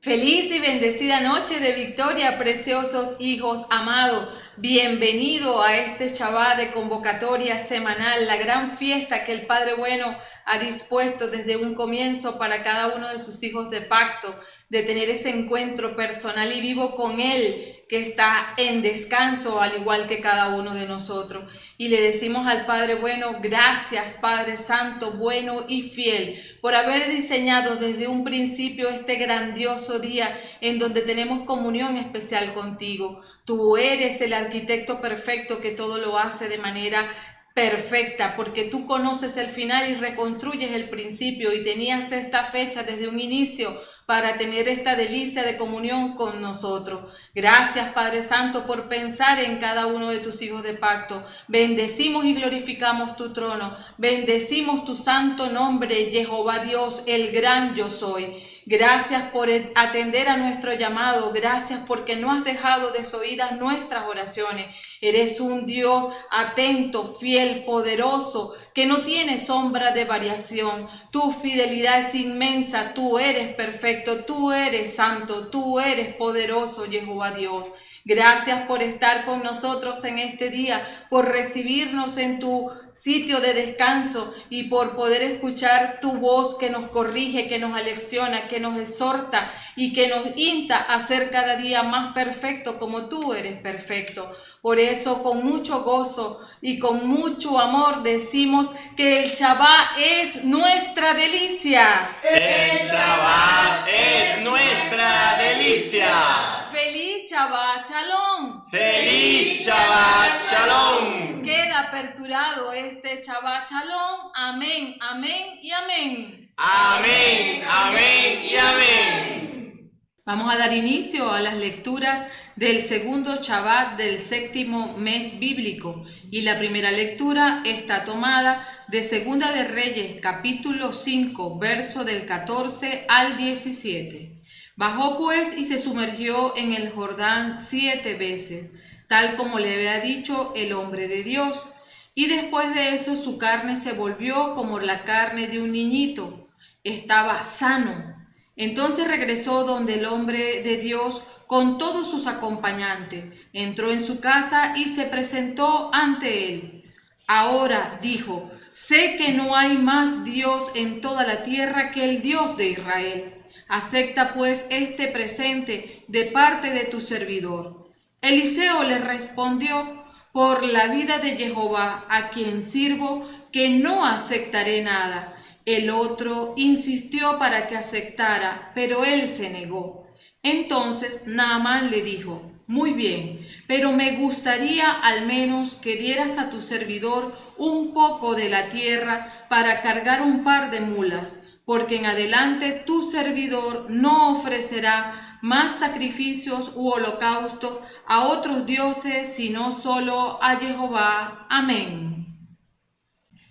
Feliz y bendecida noche de victoria, preciosos hijos amados. Bienvenido a este Shabbat de convocatoria semanal, la gran fiesta que el Padre Bueno ha dispuesto desde un comienzo para cada uno de sus hijos de pacto, de tener ese encuentro personal y vivo con Él, que está en descanso, al igual que cada uno de nosotros. Y le decimos al Padre Bueno, gracias Padre Santo, bueno y fiel, por haber diseñado desde un principio este grandioso día en donde tenemos comunión especial contigo. Tú eres el arquitecto perfecto que todo lo hace de manera perfecta, porque tú conoces el final y reconstruyes el principio, y tenías esta fecha desde un inicio para tener esta delicia de comunión con nosotros. Gracias, Padre Santo, por pensar en cada uno de tus hijos de pacto. Bendecimos y glorificamos tu trono. Bendecimos tu santo nombre, Jehová Dios, el gran yo soy. Gracias por atender a nuestro llamado. Gracias porque no has dejado desoídas nuestras oraciones. Eres un Dios atento, fiel, poderoso, que no tiene sombra de variación. Tu fidelidad es inmensa. Tú eres perfecto, tú eres santo, tú eres poderoso, Jehová Dios. Gracias por estar con nosotros en este día, por recibirnos en tu sitio de descanso y por poder escuchar tu voz que nos corrige, que nos alecciona, que nos exhorta y que nos insta a ser cada día más perfecto como tú eres perfecto. Por eso, con mucho gozo y con mucho amor decimos que el Shabbat es nuestra delicia. El Shabbat es nuestra delicia. ¡Feliz Shabbat Shalom! ¡Feliz Shabbat Shalom! Queda aperturado este Shabbat Shalom. Amén, amén y amén. Amén, amén y amén. Vamos a dar inicio a las lecturas del segundo Shabbat del séptimo mes bíblico. Y la primera lectura está tomada de Segunda de Reyes, capítulo 5, verso del 14 al 17. Bajó pues y se sumergió en el Jordán 7 veces, tal como le había dicho el hombre de Dios. Y después de eso su carne se volvió como la carne de un niñito. Estaba sano. Entonces regresó donde el hombre de Dios con todos sus acompañantes. Entró en su casa y se presentó ante él. Ahora dijo: sé que no hay más Dios en toda la tierra que el Dios de Israel. Acepta pues este presente de parte de tu servidor. Eliseo le respondió: por la vida de Jehová, a quien sirvo, que no aceptaré nada. El otro insistió para que aceptara, pero él se negó. Entonces Naamán le dijo: muy bien, pero me gustaría al menos que dieras a tu servidor un poco de la tierra para cargar un par de mulas, porque en adelante tu servidor no ofrecerá más sacrificios u holocaustos a otros dioses, sino solo a Jehová. Amén.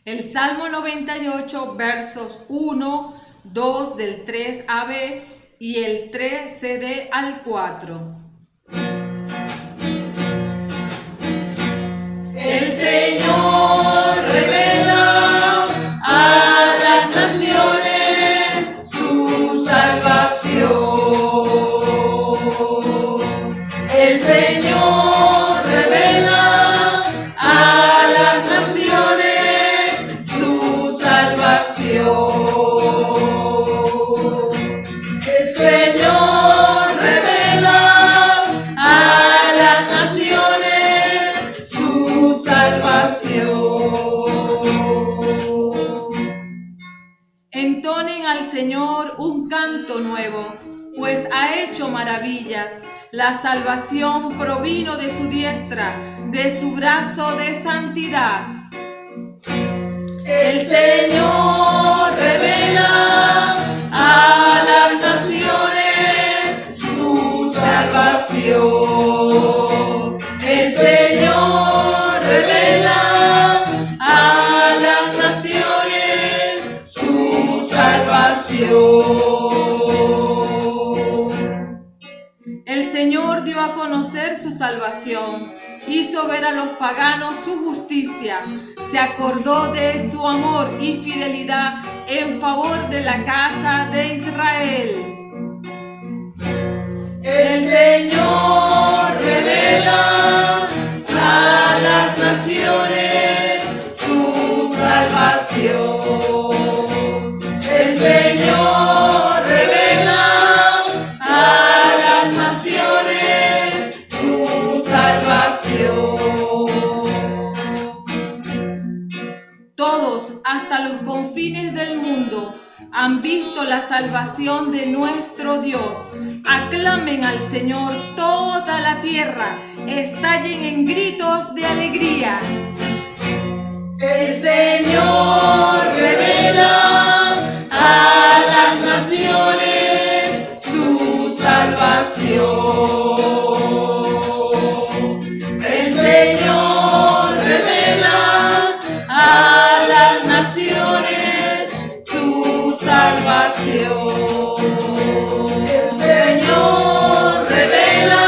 El Salmo 98, versos 1, 2 del 3 a B y el 3 CD al 4. El Señor revela a las naciones su salvación. El Señor revela a las naciones su salvación. El Señor revela a las naciones su salvación. Entonen al Señor un canto nuevo, pues ha hecho maravillas. La salvación provino de su diestra, de su brazo de santidad. El Señor revela a las naciones su salvación. El Señor revela a las naciones su salvación. El Señor dio a conocer su salvación, hizo ver a los paganos su justicia, se acordó de su amor y fidelidad en favor de la casa de Israel. visto la salvación de nuestro Dios. Aclamen al Señor toda la tierra, estallen en gritos de alegría. El Señor revela a las naciones su salvación. El Señor revela a las naciones su salvación. El Señor revela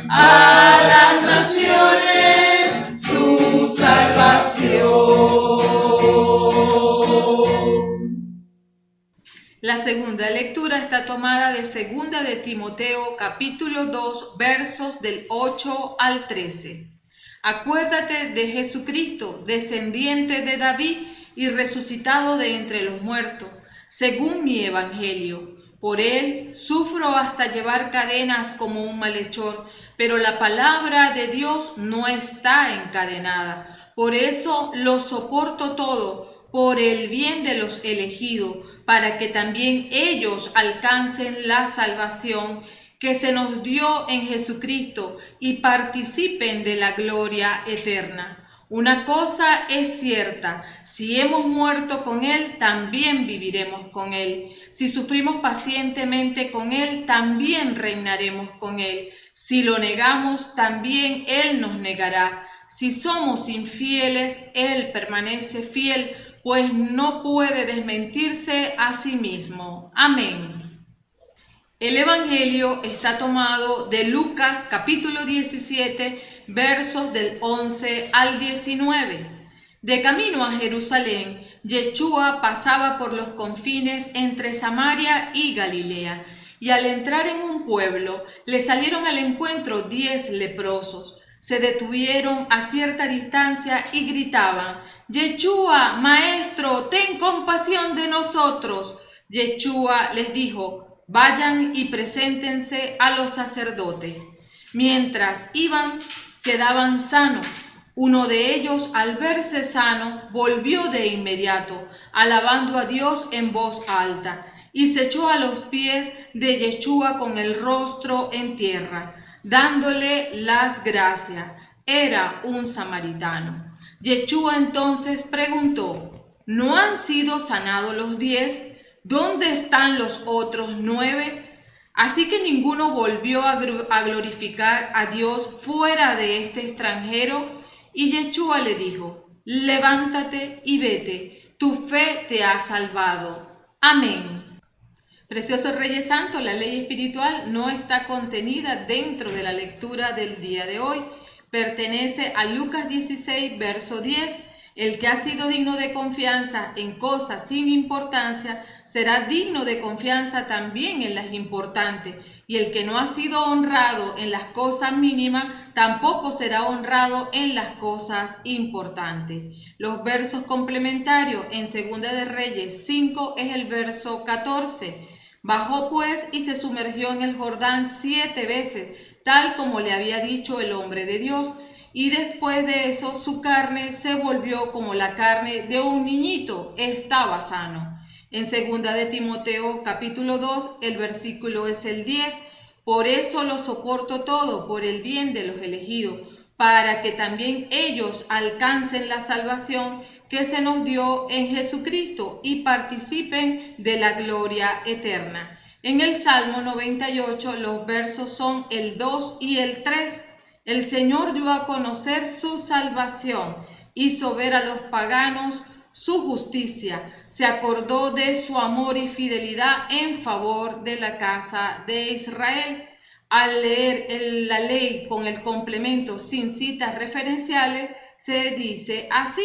a las naciones su salvación. La segunda lectura está tomada de segunda de Timoteo, capítulo 2, versos del 8 al 13. Acuérdate de Jesucristo, descendiente de David y resucitado de entre los muertos, según mi evangelio. Por él sufro hasta llevar cadenas como un malhechor, pero la palabra de Dios no está encadenada. Por eso lo soporto todo, por el bien de los elegidos, para que también ellos alcancen la salvación que se nos dio en Jesucristo y participen de la gloria eterna. Una cosa es cierta, si hemos muerto con Él, también viviremos con Él. Si sufrimos pacientemente con Él, también reinaremos con Él. Si lo negamos, también Él nos negará. Si somos infieles, Él permanece fiel, pues no puede desmentirse a sí mismo. Amén. El Evangelio está tomado de Lucas capítulo 17, versos del 11 al 19. De camino a Jerusalén, Yeshua pasaba por los confines entre Samaria y Galilea, y al entrar en un pueblo, le salieron al encuentro 10 leprosos. Se detuvieron a cierta distancia y gritaban: Yeshua, Maestro, ten compasión de nosotros. Yeshua les dijo: vayan y preséntense a los sacerdotes. Mientras iban, quedaban sanos. Uno de ellos, al verse sano, volvió de inmediato, alabando a Dios en voz alta, y se echó a los pies de Yeshua con el rostro en tierra, dándole las gracias. Era un samaritano. Yeshua entonces preguntó: ¿no han sido sanados los 10? ¿Dónde están los otros 9? Así que ninguno volvió a glorificar a Dios fuera de este extranjero. Y Yeshua le dijo: levántate y vete, tu fe te ha salvado. Amén. Preciosos Reyes Santos, la ley espiritual no está contenida dentro de la lectura del día de hoy. Pertenece a Lucas 16, verso 10. El que ha sido digno de confianza en cosas sin importancia, será digno de confianza también en las importantes. Y el que no ha sido honrado en las cosas mínimas, tampoco será honrado en las cosas importantes. Los versos complementarios en Segunda de Reyes 5 es el verso 14. Bajó pues y se sumergió en el Jordán 7 veces, tal como le había dicho el hombre de Dios. Y después de eso su carne se volvió como la carne de un niñito, estaba sano. En segunda de Timoteo capítulo 2, el versículo es el 10. Por eso lo soporto todo, por el bien de los elegidos, para que también ellos alcancen la salvación que se nos dio en Jesucristo y participen de la gloria eterna. En el Salmo 98 los versos son el 2 y el 3. El Señor dio a conocer su salvación, hizo ver a los paganos su justicia, se acordó de su amor y fidelidad en favor de la casa de Israel. Al leer la ley con el complemento sin citas referenciales, se dice así: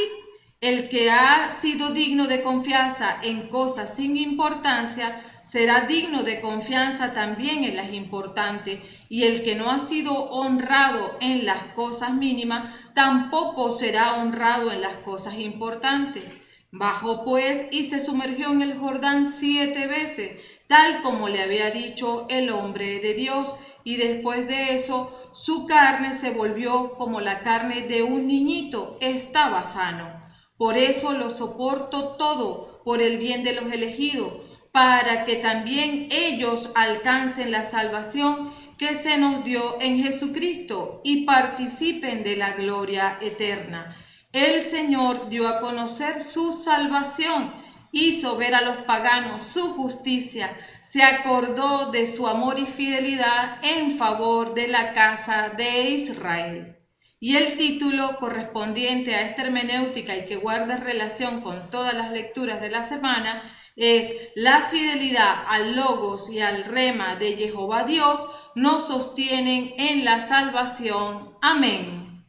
el que ha sido digno de confianza en cosas sin importancia, será digno de confianza también en las importantes, y el que no ha sido honrado en las cosas mínimas, tampoco será honrado en las cosas importantes. Bajó pues y se sumergió en el Jordán 7 veces, tal como le había dicho el hombre de Dios, y después de eso su carne se volvió como la carne de un niñito, estaba sano. Por eso lo soporto todo, por el bien de los elegidos, para que también ellos alcancen la salvación que se nos dio en Jesucristo y participen de la gloria eterna. El Señor dio a conocer su salvación, hizo ver a los paganos su justicia, se acordó de su amor y fidelidad en favor de la casa de Israel. Y el título correspondiente a esta hermenéutica y que guarda relación con todas las lecturas de la semana es: la fidelidad al Logos y al Rema de Jehová Dios nos sostienen en la salvación. Amén.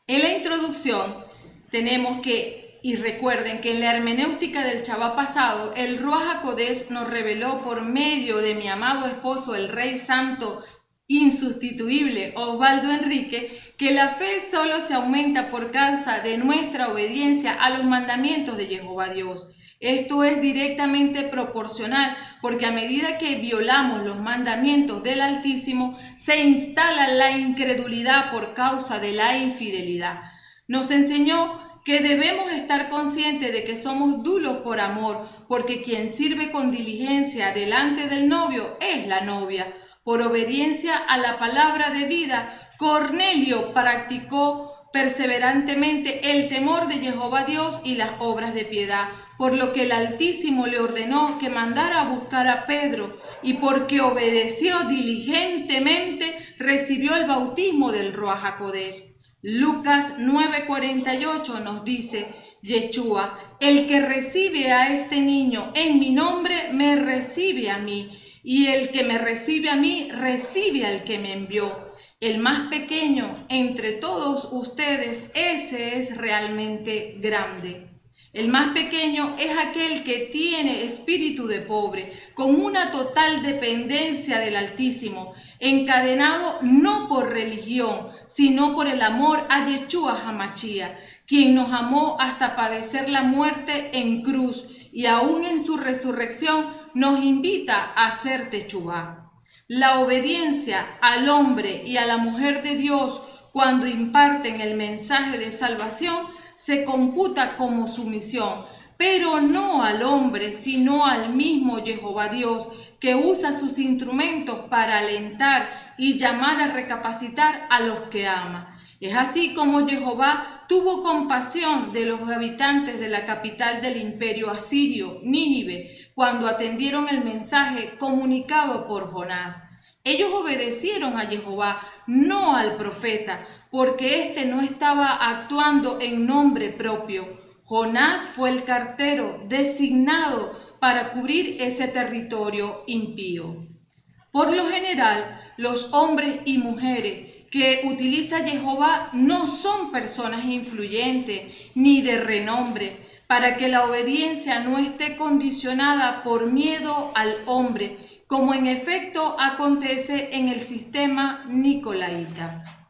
En la introducción tenemos que, y recuerden que en la hermenéutica del Shabbat pasado, el Ruach HaKodesh nos reveló por medio de mi amado esposo, el Rey Santo insustituible Osvaldo Enrique, que la fe solo se aumenta por causa de nuestra obediencia a los mandamientos de Jehová Dios. Esto es directamente proporcional, porque a medida que violamos los mandamientos del Altísimo, se instala la incredulidad por causa de la infidelidad. Nos enseñó que debemos estar conscientes de que somos dulos por amor, porque quien sirve con diligencia delante del novio es la novia. Por obediencia a la palabra de vida, Cornelio practicó perseverantemente el temor de Jehová Dios y las obras de piedad, por lo que el Altísimo le ordenó que mandara a buscar a Pedro, y porque obedeció diligentemente, recibió el bautismo del Ruach HaKodesh. Lucas 9:48 nos dice: Yeshua, el que recibe a este niño en mi nombre, me recibe a mí, y el que me recibe a mí, recibe al que me envió. El más pequeño entre todos ustedes, ese es realmente grande. El más pequeño es aquel que tiene espíritu de pobre, con una total dependencia del Altísimo, encadenado no por religión, sino por el amor a Yeshua HaMashiach, quien nos amó hasta padecer la muerte en cruz, y aún en su resurrección nos invita a hacer techubá. La obediencia al hombre y a la mujer de Dios cuando imparten el mensaje de salvación se computa como sumisión, pero no al hombre, sino al mismo Jehová Dios, que usa sus instrumentos para alentar y llamar a recapacitar a los que ama. Es así como Jehová tuvo compasión de los habitantes de la capital del imperio asirio, Nínive, cuando atendieron el mensaje comunicado por Jonás. Ellos obedecieron a Jehová, no al profeta, porque éste no estaba actuando en nombre propio. Jonás fue el cartero designado para cubrir ese territorio impío. Por lo general, los hombres y mujeres que utiliza Jehová no son personas influyentes ni de renombre, para que la obediencia no esté condicionada por miedo al hombre, como en efecto acontece en el sistema nicolaíta.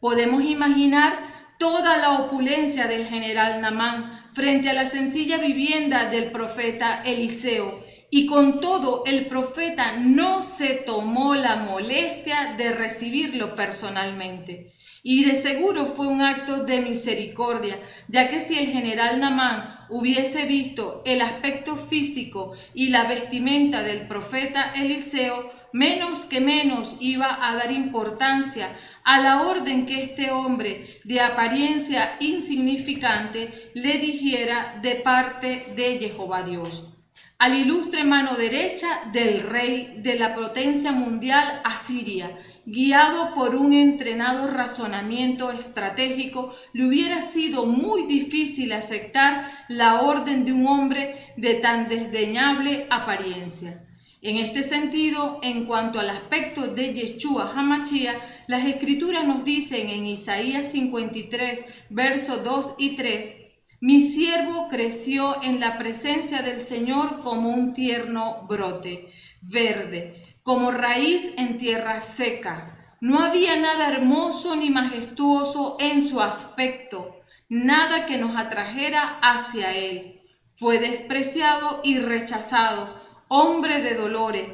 Podemos imaginar toda la opulencia del general Naamán frente a la sencilla vivienda del profeta Eliseo, y con todo el profeta no se tomó la molestia de recibirlo personalmente. Y de seguro fue un acto de misericordia, ya que si el general Naamán hubiese visto el aspecto físico y la vestimenta del profeta Eliseo, menos que menos iba a dar importancia a la orden que este hombre de apariencia insignificante le dijera de parte de Jehová Dios. Al ilustre mano derecha del rey de la potencia mundial Asiria, guiado por un entrenado razonamiento estratégico, le hubiera sido muy difícil aceptar la orden de un hombre de tan desdeñable apariencia. En este sentido, en cuanto al aspecto de Yeshua HaMashiach, las Escrituras nos dicen en Isaías 53, versos 2 y 3, mi siervo creció en la presencia del Señor como un tierno brote verde, como raíz en tierra seca. No había nada hermoso ni majestuoso en su aspecto, nada que nos atrajera hacia él. Fue despreciado y rechazado, hombre de dolores,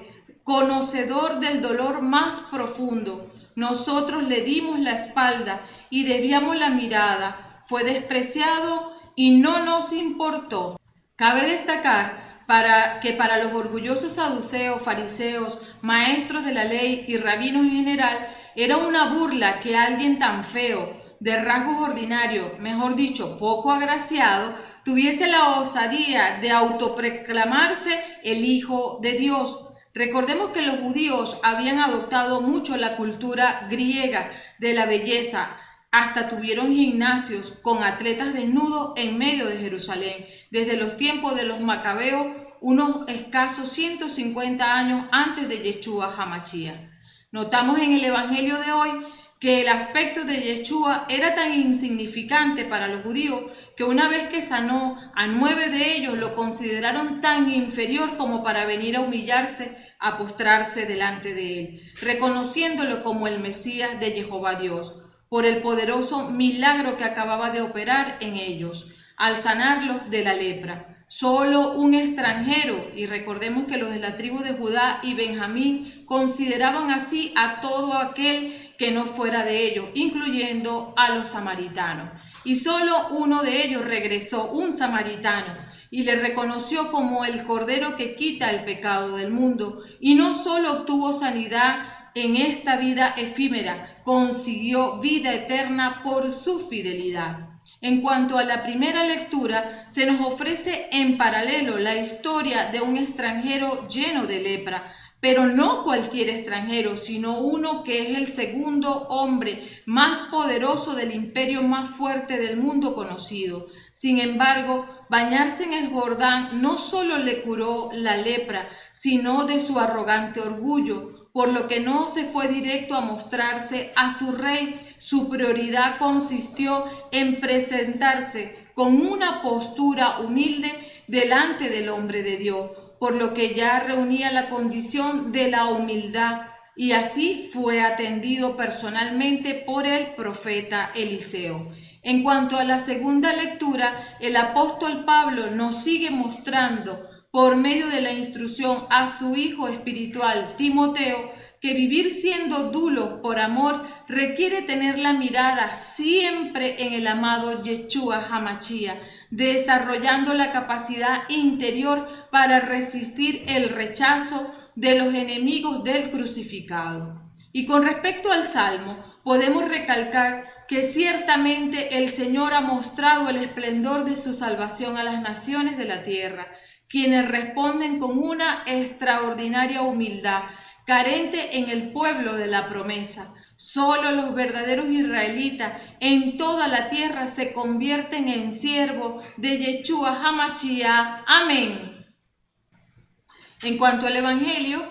conocedor del dolor más profundo. Nosotros le dimos la espalda y desviamos la mirada. Fue despreciado y no nos importó. Cabe destacar para los orgullosos saduceos, fariseos, maestros de la ley y rabinos en general, era una burla que alguien tan feo, de rasgos ordinarios, mejor dicho, poco agraciado, tuviese la osadía de autoproclamarse el Hijo de Dios. Recordemos que los judíos habían adoptado mucho la cultura griega de la belleza, hasta tuvieron gimnasios con atletas desnudos en medio de Jerusalén, desde los tiempos de los macabeos, unos escasos 150 años antes de Yeshua HaMashiach. Notamos en el Evangelio de hoy que el aspecto de Yeshua era tan insignificante para los judíos que una vez que sanó a 9 de ellos lo consideraron tan inferior como para venir a humillarse, a postrarse delante de él, reconociéndolo como el Mesías de Jehová Dios, por el poderoso milagro que acababa de operar en ellos, al sanarlos de la lepra. Solo un extranjero, y recordemos que los de la tribu de Judá y Benjamín consideraban así a todo aquel que no fuera de ellos, incluyendo a los samaritanos. Y solo uno de ellos regresó, un samaritano, y le reconoció como el Cordero que quita el pecado del mundo. Y no solo obtuvo sanidad en esta vida efímera, consiguió vida eterna por su fidelidad. En cuanto a la primera lectura, se nos ofrece en paralelo la historia de un extranjero lleno de lepra, pero no cualquier extranjero, sino uno que es el segundo hombre más poderoso del imperio más fuerte del mundo conocido. Sin embargo, bañarse en el Jordán no solo le curó la lepra, sino de su arrogante orgullo, por lo que no se fue directo a mostrarse a su rey. Su prioridad consistió en presentarse con una postura humilde delante del hombre de Dios, por lo que ya reunía la condición de la humildad, y así fue atendido personalmente por el profeta Eliseo. En cuanto a la segunda lectura, el apóstol Pablo nos sigue mostrando, por medio de la instrucción a su hijo espiritual Timoteo, que vivir siendo duros por amor requiere tener la mirada siempre en el amado Yeshua HaMashiach, desarrollando la capacidad interior para resistir el rechazo de los enemigos del crucificado. Y con respecto al Salmo, podemos recalcar que ciertamente el Señor ha mostrado el esplendor de su salvación a las naciones de la tierra, quienes responden con una extraordinaria humildad, carente en el pueblo de la promesa. Solo los verdaderos israelitas en toda la tierra se convierten en siervos de Yeshua HaMashiach. Amén. En cuanto al Evangelio,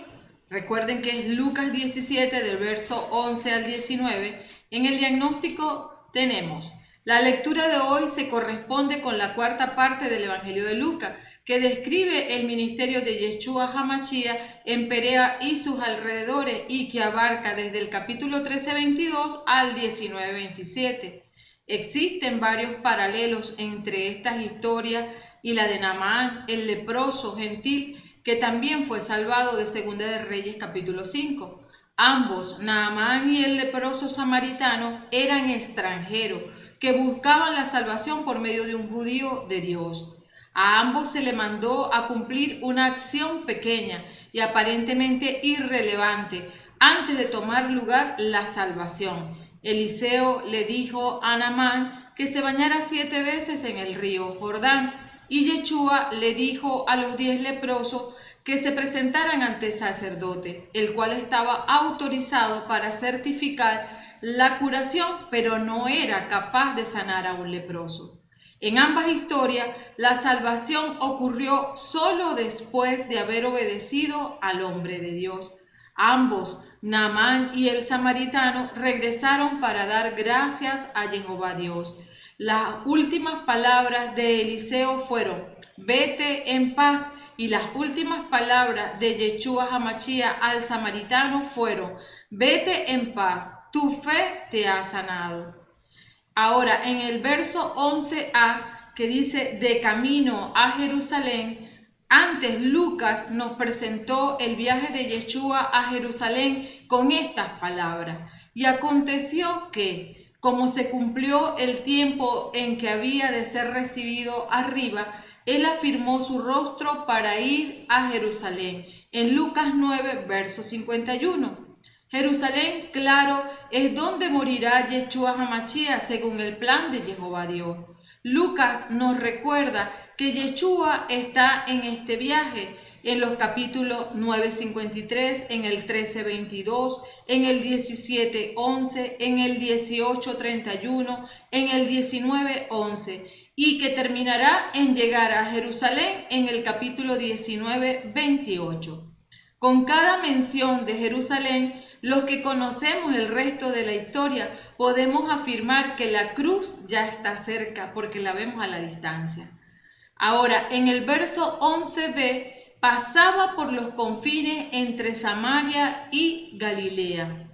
recuerden que es Lucas 17 del verso 11 al 19. En el diagnóstico tenemos: la lectura de hoy se corresponde con la cuarta parte del Evangelio de Lucas, que describe el ministerio de Yeshua HaMashiach en Perea y sus alrededores, y que abarca desde el capítulo 13:22 al 19:27. Existen varios paralelos entre estas historias y la de Naamán, el leproso gentil, que también fue salvado, de Segunda de Reyes capítulo 5. Ambos, Naamán y el leproso samaritano, eran extranjeros que buscaban la salvación por medio de un judío de Dios. A ambos se le mandó a cumplir una acción pequeña y aparentemente irrelevante antes de tomar lugar la salvación. Eliseo le dijo a Naamán que se bañara 7 veces en el río Jordán, y Yeshua le dijo a los 10 leprosos que se presentaran ante el sacerdote, el cual estaba autorizado para certificar la curación, pero no era capaz de sanar a un leproso. En ambas historias, la salvación ocurrió solo después de haber obedecido al hombre de Dios. Ambos, Naamán y el samaritano, regresaron para dar gracias a Jehová Dios. Las últimas palabras de Eliseo fueron: vete en paz, y las últimas palabras de Yeshua HaMashiach al samaritano fueron: vete en paz, tu fe te ha sanado. Ahora, en el verso 11a, que dice de camino a Jerusalén, antes Lucas nos presentó el viaje de Yeshua a Jerusalén con estas palabras: y aconteció que, como se cumplió el tiempo en que había de ser recibido arriba, él afirmó su rostro para ir a Jerusalén. En Lucas 9, verso 51. Jerusalén, claro, es donde morirá Yeshua HaMashiach según el plan de Jehová Dios. Lucas nos recuerda que Yeshua está en este viaje en los capítulos 9:53, en el 13:22, en el 17:11, en el 18:31, en el 19:11 y que terminará en llegar a Jerusalén en el capítulo 19:28. Con cada mención de Jerusalén, los que conocemos el resto de la historia podemos afirmar que la cruz ya está cerca porque la vemos a la distancia. Ahora, en el verso 11b, pasaba por los confines entre Samaria y Galilea.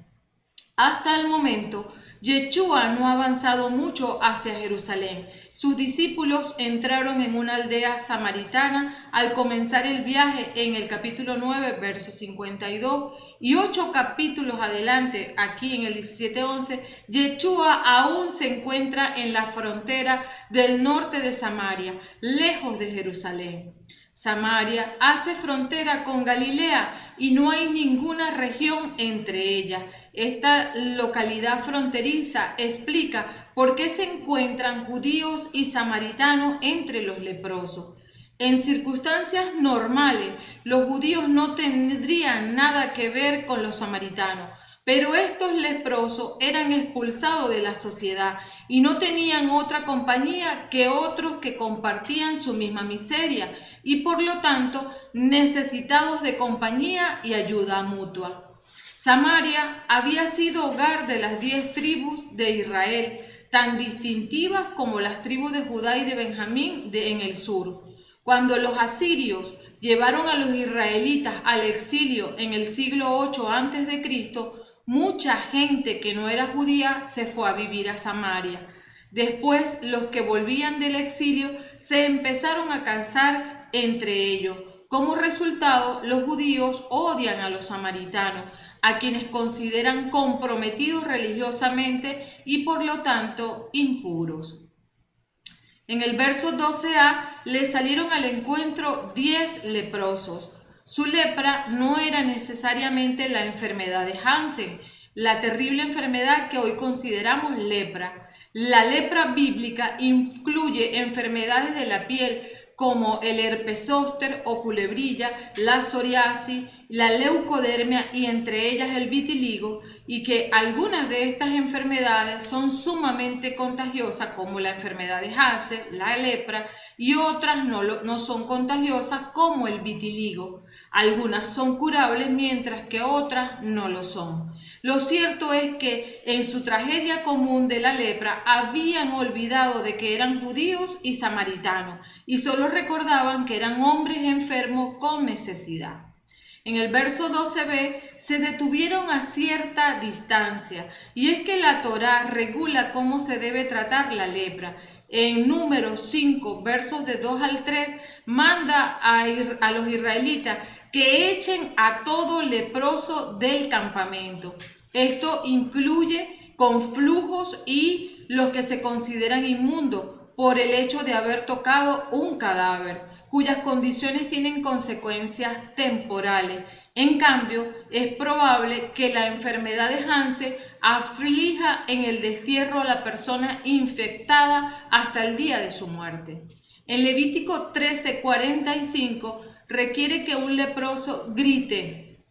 Hasta el momento, Yeshua no ha avanzado mucho hacia Jerusalén. Sus discípulos entraron en una aldea samaritana al comenzar el viaje en el capítulo 9, verso 52, y 8 capítulos adelante, aquí en el 17:11, Yeshua aún se encuentra en la frontera del norte de Samaria, lejos de Jerusalén. Samaria hace frontera con Galilea y no hay ninguna región entre ellas. Esta localidad fronteriza explica por qué se encuentran judíos y samaritanos entre los leprosos. En circunstancias normales, los judíos no tendrían nada que ver con los samaritanos, pero estos leprosos eran expulsados de la sociedad y no tenían otra compañía que otros que compartían su misma miseria y por lo tanto necesitados de compañía y ayuda mutua. Samaria había sido hogar de las 10 tribus de Israel, tan distintivas como las tribus de Judá y de Benjamín en el sur. Cuando los asirios llevaron a los israelitas al exilio en el siglo 8 a.C., mucha gente que no era judía se fue a vivir a Samaria. Después, los que volvían del exilio se empezaron a casar entre ellos. Como resultado, los judíos odian a los samaritanos, a quienes consideran comprometidos religiosamente y por lo tanto impuros. En el verso 12a le salieron al encuentro 10 leprosos. Su lepra no era necesariamente la enfermedad de Hansen, la terrible enfermedad que hoy consideramos lepra. La lepra bíblica incluye enfermedades de la piel como el herpes zóster o culebrilla, la psoriasis, la leucodermia y entre ellas el vitiligo, y que algunas de estas enfermedades son sumamente contagiosas como la enfermedad de Hansen, la lepra, y otras no son contagiosas como el vitiligo. Algunas son curables mientras que otras no lo son. Lo cierto es que en su tragedia común de la lepra habían olvidado de que eran judíos y samaritanos y solo recordaban que eran hombres enfermos con necesidad. En el verso 12b se detuvieron a cierta distancia y es que la Torá regula cómo se debe tratar la lepra. En Números 5, versos de 2 al 3, manda a los israelitas que echen a todo leproso del campamento. Esto incluye con flujos y los que se consideran inmundos por el hecho de haber tocado un cadáver, cuyas condiciones tienen consecuencias temporales. En cambio, es probable que la enfermedad de Hansen aflija en el destierro a la persona infectada hasta el día de su muerte. En Levítico 13:45 requiere que un leproso grite: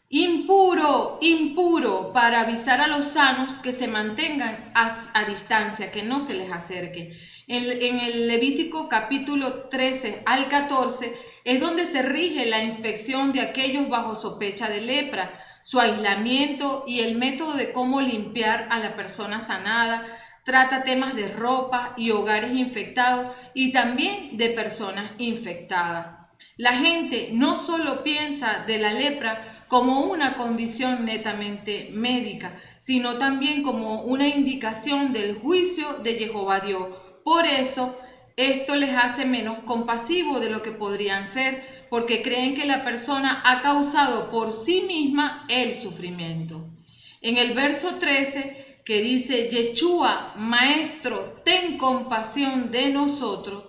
impuro, impuro, para avisar a los sanos que se mantengan a distancia, que no se les acerque. En el Levítico capítulo 13 al 14 es donde se rige la inspección de aquellos bajo sospecha de lepra, su aislamiento y el método de cómo limpiar a la persona sanada. Trata temas de ropa y hogares infectados y también de personas infectadas. La gente no solo piensa de la lepra como una condición netamente médica, sino también como una indicación del juicio de Jehová Dios. Por eso, esto les hace menos compasivos de lo que podrían ser, porque creen que la persona ha causado por sí misma el sufrimiento. En el verso 13, que dice: Yeshua, Maestro, ten compasión de nosotros,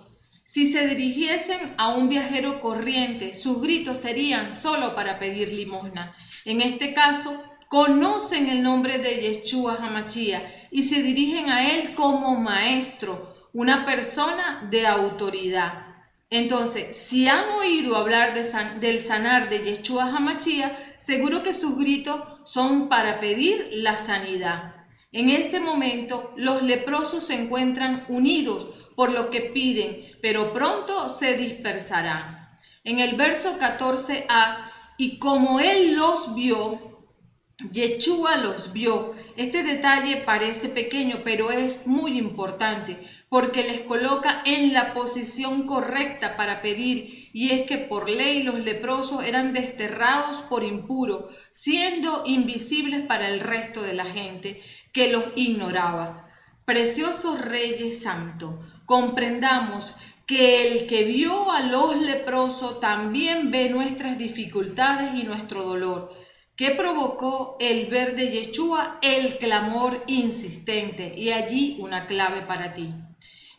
Si se dirigiesen a un viajero corriente, sus gritos serían solo para pedir limosna. En este caso, conocen el nombre de Yeshua HaMashiach y se dirigen a él como maestro, una persona de autoridad. Entonces, si han oído hablar del sanar de Yeshua HaMashiach, seguro que sus gritos son para pedir la sanidad. En este momento, los leprosos se encuentran unidos por lo que piden, pero pronto se dispersarán. En el verso 14a, y como él los vio, Yeshua los vio. Este detalle parece pequeño, pero es muy importante porque les coloca en la posición correcta para pedir, y es que por ley los leprosos eran desterrados por impuros, siendo invisibles para el resto de la gente que los ignoraba. Preciosos Reyes Santos, comprendamos que el que vio a los leprosos también ve nuestras dificultades y nuestro dolor. ¿Qué provocó el ver de Yeshua? El clamor insistente. Y allí una clave para ti.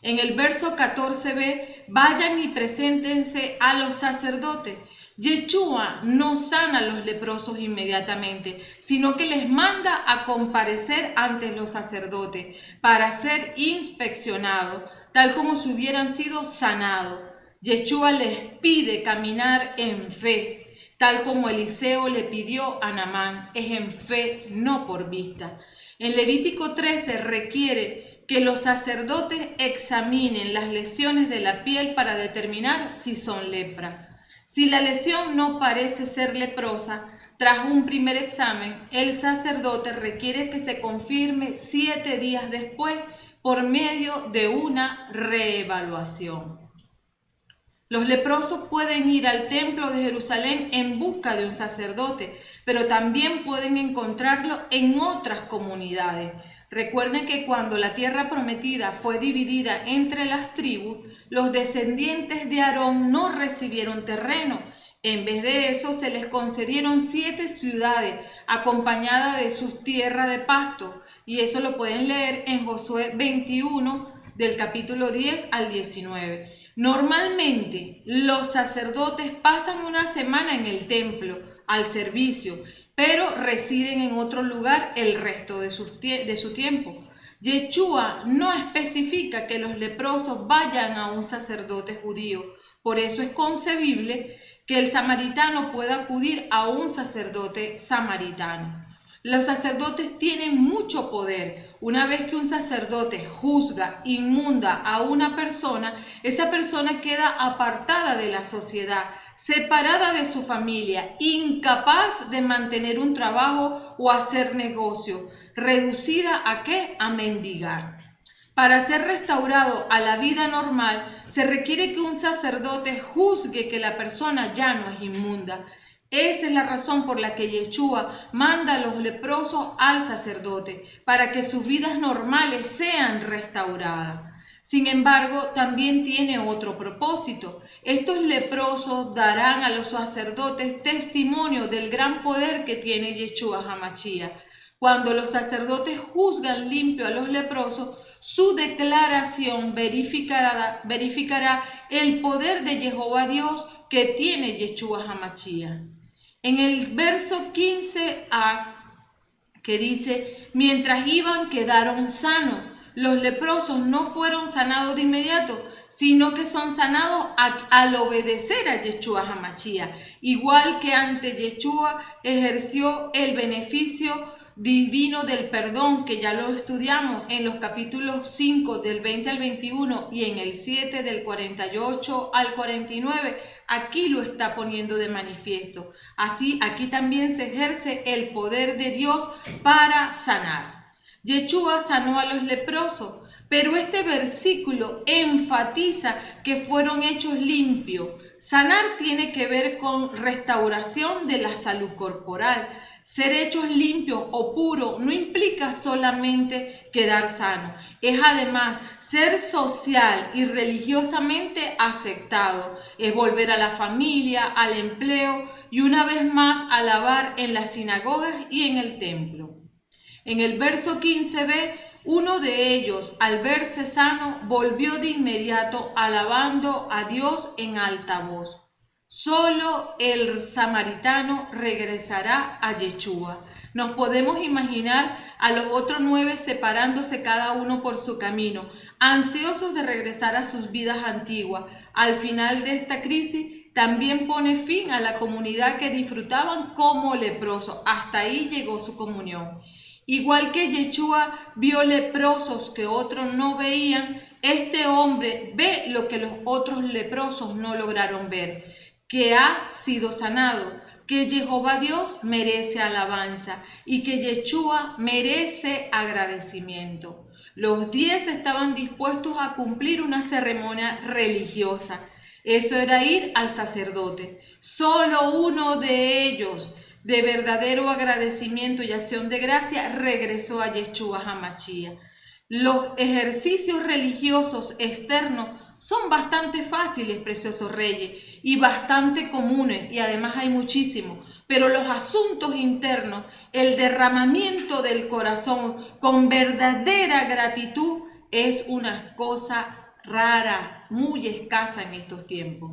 En el verso 14b, vayan y preséntense a los sacerdotes. Yeshua no sana a los leprosos inmediatamente, sino que les manda a comparecer ante los sacerdotes para ser inspeccionados, tal como si hubieran sido sanados. Yeshua les pide caminar en fe, tal como Eliseo le pidió a Naamán, es en fe, no por vista. En Levítico 13 requiere que los sacerdotes examinen las lesiones de la piel para determinar si son lepra. Si la lesión no parece ser leprosa, tras un primer examen, el sacerdote requiere que se confirme 7 días después por medio de una reevaluación. Los leprosos pueden ir al templo de Jerusalén en busca de un sacerdote, pero también pueden encontrarlo en otras comunidades. Recuerden que cuando la tierra prometida fue dividida entre las tribus, los descendientes de Aarón no recibieron terreno. En vez de eso, se les concedieron 7 ciudades acompañadas de sus tierras de pasto. Y eso lo pueden leer en Josué 21, del capítulo 10 al 19. Normalmente, los sacerdotes pasan una semana en el templo al servicio, pero residen en otro lugar el resto de su tiempo. Yeshua no especifica que los leprosos vayan a un sacerdote judío. Por eso es concebible que el samaritano pueda acudir a un sacerdote samaritano. Los sacerdotes tienen mucho poder. Una vez que un sacerdote juzga, inmunda a una persona, esa persona queda apartada de la sociedad, separada de su familia, incapaz de mantener un trabajo o hacer negocio, reducida ¿a qué? A mendigar. Para ser restaurado a la vida normal, se requiere que un sacerdote juzgue que la persona ya no es inmunda. Esa es la razón por la que Yeshua manda a los leprosos al sacerdote, para que sus vidas normales sean restauradas. Sin embargo, también tiene otro propósito. Estos leprosos darán a los sacerdotes testimonio del gran poder que tiene Yeshua HaMashiach. Cuando los sacerdotes juzgan limpio a los leprosos, su declaración verificará el poder de Jehová Dios que tiene Yeshua HaMashiach. En el verso 15a, que dice, mientras iban quedaron sanos. Los leprosos no fueron sanados de inmediato, sino que son sanados al obedecer a Yeshua HaMashiach. Igual que ante Yeshua ejerció el beneficio divino del perdón, que ya lo estudiamos en los capítulos 5 del 20 al 21 y en el 7 del 48 al 49, aquí lo está poniendo de manifiesto. Así, aquí también se ejerce el poder de Dios para sanar. Yeshua sanó a los leprosos, pero este versículo enfatiza que fueron hechos limpios. Sanar tiene que ver con restauración de la salud corporal. Ser hechos limpios o puros no implica solamente quedar sano. Es además ser social y religiosamente aceptado. Es volver a la familia, al empleo y una vez más alabar en las sinagogas y en el templo. En el verso 15b, Uno de ellos, al verse sano, volvió de inmediato alabando a Dios en alta voz. Solo el samaritano regresará a Yeshua. Nos podemos imaginar a los otros 9 separándose cada uno por su camino, ansiosos de regresar a sus vidas antiguas. Al final de esta crisis, también pone fin a la comunidad que disfrutaban como leprosos. Hasta ahí llegó su comunión. Igual que Yeshua vio leprosos que otros no veían, este hombre ve lo que los otros leprosos no lograron ver, que ha sido sanado, que Jehová Dios merece alabanza y que Yeshua merece agradecimiento. Los 10 estaban dispuestos a cumplir una ceremonia religiosa. Eso era ir al sacerdote. Solo uno de ellos, de verdadero agradecimiento y acción de gracia, regresó a Yeshua HaMashiach. Los ejercicios religiosos externos son bastante fáciles, preciosos reyes, y bastante comunes, y además hay muchísimos. Pero los asuntos internos, el derramamiento del corazón con verdadera gratitud, es una cosa rara, muy escasa en estos tiempos.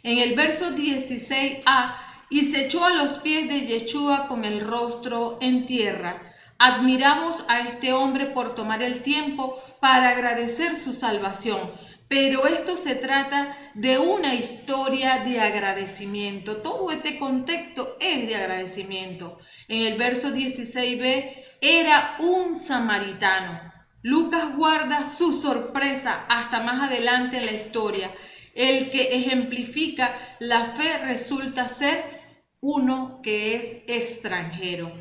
En el verso 16a, y se echó a los pies de Yeshua con el rostro en tierra. Admiramos a este hombre por tomar el tiempo para agradecer su salvación. Pero esto se trata de una historia de agradecimiento. Todo este contexto es de agradecimiento. En el verso 16b, era un samaritano. Lucas guarda su sorpresa hasta más adelante en la historia. El que ejemplifica la fe resulta ser uno que es extranjero.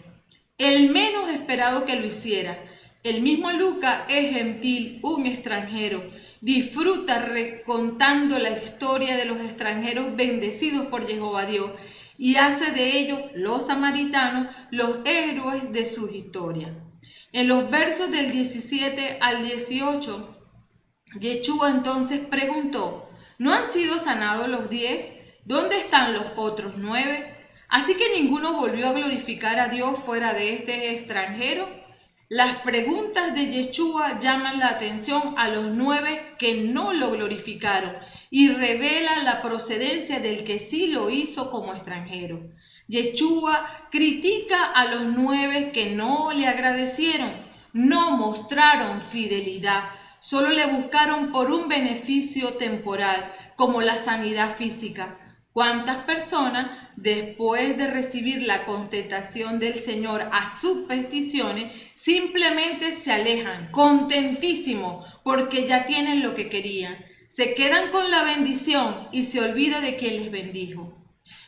El menos esperado que lo hiciera. El mismo Lucas es gentil, un extranjero. Disfruta recontando la historia de los extranjeros bendecidos por Jehová Dios y hace de ellos, los samaritanos, los héroes de su historia. En los versos del 17 al 18, Yeshua entonces preguntó, ¿no han sido sanados los 10? ¿Dónde están los otros 9? Así que ninguno volvió a glorificar a Dios fuera de este extranjero. Las preguntas de Yeshua llaman la atención a los 9 que no lo glorificaron y revelan la procedencia del que sí lo hizo como extranjero. Yeshua critica a los 9 que no le agradecieron, no mostraron fidelidad, solo le buscaron por un beneficio temporal, como la sanidad física. ¿Cuántas personas, después de recibir la contestación del Señor a sus peticiones, simplemente se alejan, contentísimos, porque ya tienen lo que querían? Se quedan con la bendición y se olvida de quien les bendijo.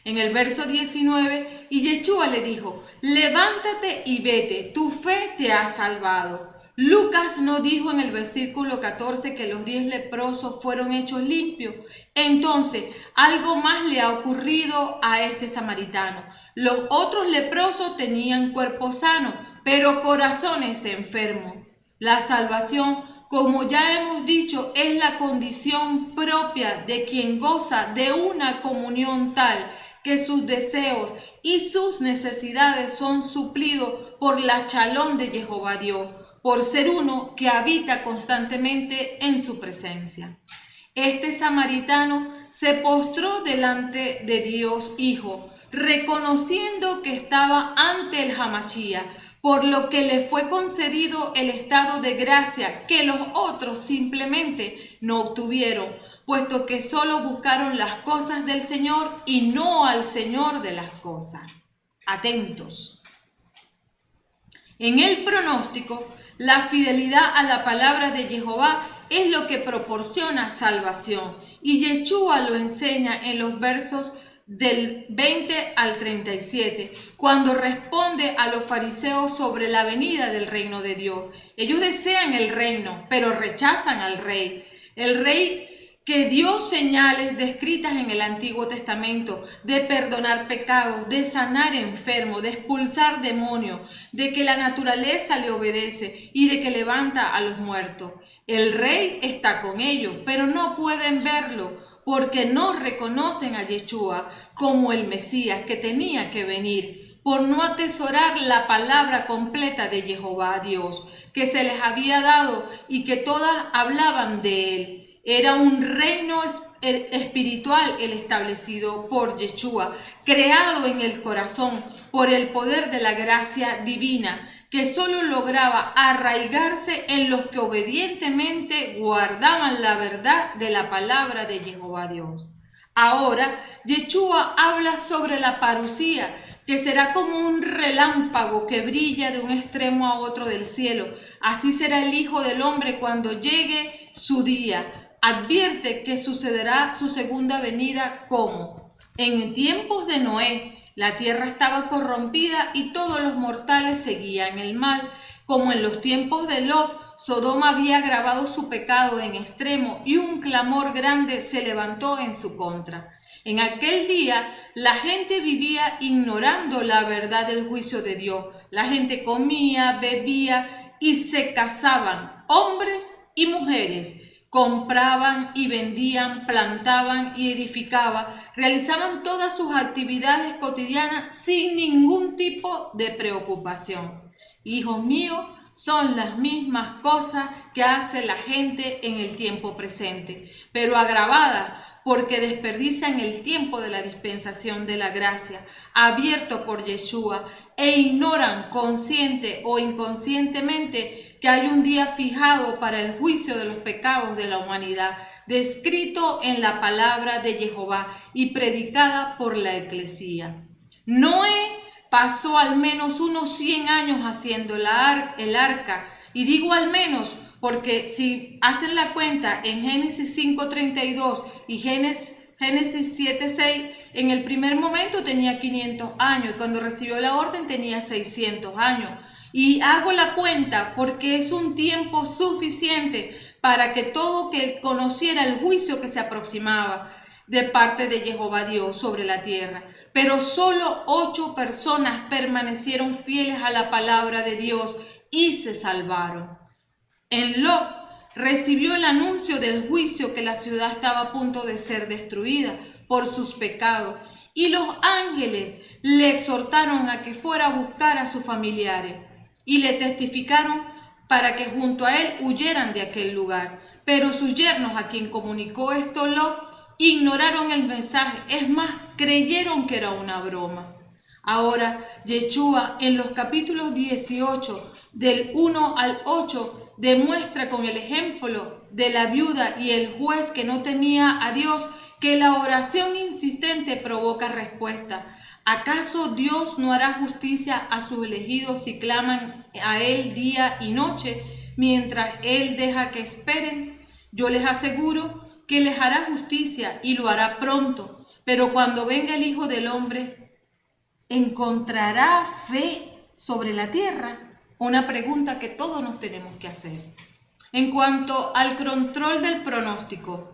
En el verso 19, y Yeshua le dijo, levántate y vete, tu fe te ha salvado. Lucas no dijo en el versículo 14 que los 10 leprosos fueron hechos limpios. Entonces, algo más le ha ocurrido a este samaritano. Los otros leprosos tenían cuerpo sano, pero corazones enfermos. La salvación, como ya hemos dicho, es la condición propia de quien goza de una comunión tal que sus deseos y sus necesidades son suplidos por la shalom de Jehová Dios, por ser uno que habita constantemente en su presencia. Este samaritano se postró delante de Dios Hijo, reconociendo que estaba ante el HaMashiach, por lo que le fue concedido el estado de gracia que los otros simplemente no obtuvieron, puesto que solo buscaron las cosas del Señor y no al Señor de las cosas. Atentos. En el pronóstico, la fidelidad a la palabra de Jehová es lo que proporciona salvación, y Yeshua lo enseña en los versos del 20 al 37, cuando responde a los fariseos sobre la venida del reino de Dios. Ellos desean el reino, pero rechazan al rey. El rey que dio señales descritas en el Antiguo Testamento de perdonar pecados, de sanar enfermos, de expulsar demonios, de que la naturaleza le obedece y de que levanta a los muertos. El rey está con ellos, pero no pueden verlo porque no reconocen a Yeshua como el Mesías que tenía que venir. por no atesorar la palabra completa de Jehová Dios, que se les había dado y que todas hablaban de él. Era un reino espiritual el establecido por Yeshua, creado en el corazón por el poder de la gracia divina, que solo lograba arraigarse en los que obedientemente guardaban la verdad de la palabra de Jehová Dios. Ahora, Yeshua habla sobre la parucía, que será como un relámpago que brilla de un extremo a otro del cielo. Así será el Hijo del Hombre cuando llegue su día. Advierte que sucederá su segunda venida como: en tiempos de Noé, la tierra estaba corrompida y todos los mortales seguían el mal. Como en los tiempos de Lot, Sodoma había agravado su pecado en extremo y un clamor grande se levantó en su contra. En aquel día, la gente vivía ignorando la verdad del juicio de Dios. La gente comía, bebía y se casaban, hombres y mujeres. Compraban y vendían, plantaban y edificaban, realizaban todas sus actividades cotidianas sin ningún tipo de preocupación. Hijos míos, son las mismas cosas que hace la gente en el tiempo presente, pero agravadas porque desperdician el tiempo de la dispensación de la gracia, abierto por Yeshua, e ignoran consciente o inconscientemente que hay un día fijado para el juicio de los pecados de la humanidad, descrito en la palabra de Jehová y predicada por la eclesía. Noé pasó al menos unos 100 años haciendo el arca, y digo al menos porque si hacen la cuenta en Génesis 5:32 y Génesis 7:6, en el primer momento tenía 500 años y cuando recibió la orden tenía 600 años. Y hago la cuenta porque es un tiempo suficiente para que todo que conociera el juicio que se aproximaba de parte de Jehová Dios sobre la tierra. Pero solo 8 personas permanecieron fieles a la palabra de Dios y se salvaron. En Lot recibió el anuncio del juicio, que la ciudad estaba a punto de ser destruida por sus pecados, y los ángeles le exhortaron a que fuera a buscar a sus familiares y le testificaron para que junto a él huyeran de aquel lugar. Pero sus yernos, a quien comunicó esto Lot, ignoraron el mensaje, es más, creyeron que era una broma. Ahora, Yeshua en los capítulos 18, del 1 al 8, demuestra con el ejemplo de la viuda y el juez que no temía a Dios que la oración insistente provoca respuesta. ¿Acaso Dios no hará justicia a sus elegidos si claman a Él día y noche, mientras Él deja que esperen? Yo les aseguro que les hará justicia y lo hará pronto, pero cuando venga el Hijo del Hombre, ¿encontrará fe sobre la tierra? Una pregunta que todos nos tenemos que hacer. En cuanto al control del pronóstico,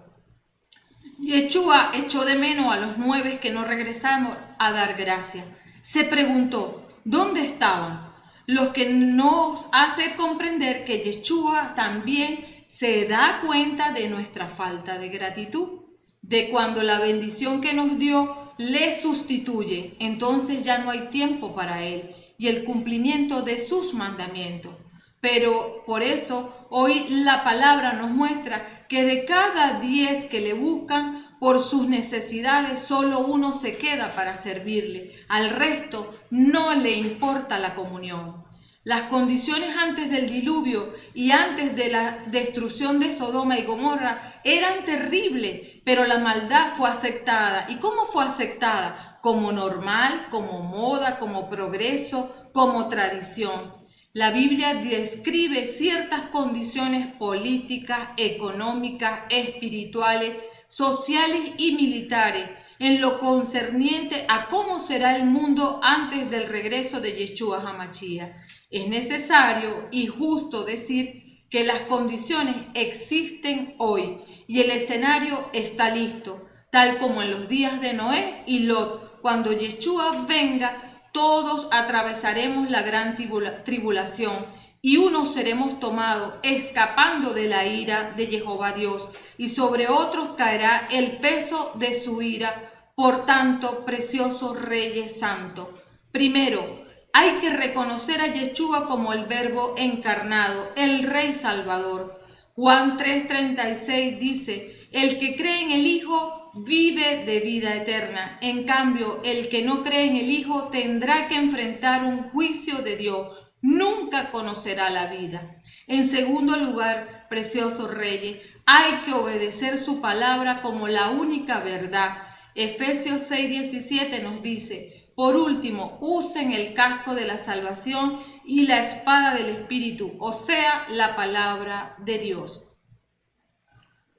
Yeshua echó de menos a los 9 que no regresamos a dar gracias. Se preguntó, ¿dónde estaban? Los que nos hace comprender que Yeshua también se da cuenta de nuestra falta de gratitud, de cuando la bendición que nos dio le sustituye, entonces ya no hay tiempo para Él y el cumplimiento de sus mandamientos. Pero por eso hoy la palabra nos muestra que de cada 10 que le buscan por sus necesidades, solo uno se queda para servirle. Al resto no le importa la comunión. Las condiciones antes del diluvio y antes de la destrucción de Sodoma y Gomorra eran terribles, pero la maldad fue aceptada. ¿Y cómo fue aceptada? Como normal, como moda, como progreso, como tradición. La Biblia describe ciertas condiciones políticas, económicas, espirituales, sociales y militares en lo concerniente a cómo será el mundo antes del regreso de Yeshua HaMashiach. Es necesario y justo decir que las condiciones existen hoy y el escenario está listo, tal como en los días de Noé y Lot. Cuando Yeshua venga, todos atravesaremos la gran tribulación y unos seremos tomados escapando de la ira de Jehová Dios, y sobre otros caerá el peso de su ira. Por tanto, preciosos reyes santos, Primero, hay que reconocer a Yeshua como el Verbo encarnado, el Rey Salvador. Juan 3:36 dice, el que cree en el Hijo vive de vida eterna. En cambio, el que no cree en el Hijo tendrá que enfrentar un juicio de Dios. Nunca conocerá la vida. En segundo lugar, preciosos reyes, hay que obedecer su palabra como la única verdad. Efesios 6:17 nos dice, por último, usen el casco de la salvación y la espada del Espíritu, o sea, la palabra de Dios.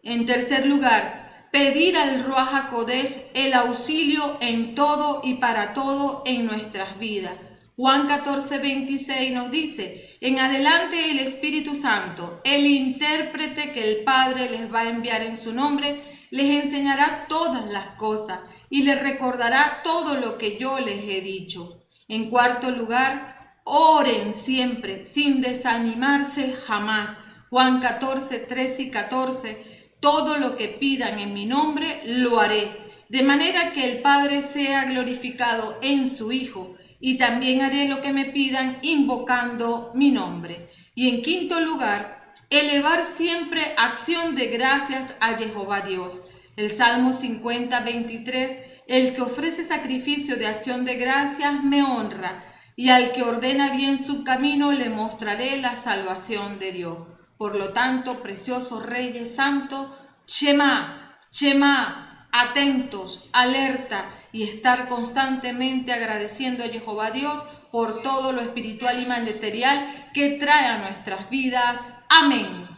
En tercer lugar, pedir al Ruach HaKodesh el auxilio en todo y para todo en nuestras vidas. Juan 14:26 nos dice, en adelante el Espíritu Santo, el intérprete que el Padre les va a enviar en su nombre, les enseñará todas las cosas y les recordará todo lo que yo les he dicho. En cuarto lugar, oren siempre, sin desanimarse jamás. Juan 14:13 y 14, todo lo que pidan en mi nombre, lo haré, de manera que el Padre sea glorificado en su Hijo, y también haré lo que me pidan invocando mi nombre. Y en quinto lugar, elevar siempre acción de gracias a Jehová Dios. El Salmo 50:23, el que ofrece sacrificio de acción de gracias me honra, y al que ordena bien su camino le mostraré la salvación de Dios. Por lo tanto, preciosos reyes santos, Shema, Shema, atentos, alerta y estar constantemente agradeciendo a Jehová Dios por todo lo espiritual y material que trae a nuestras vidas. Amén.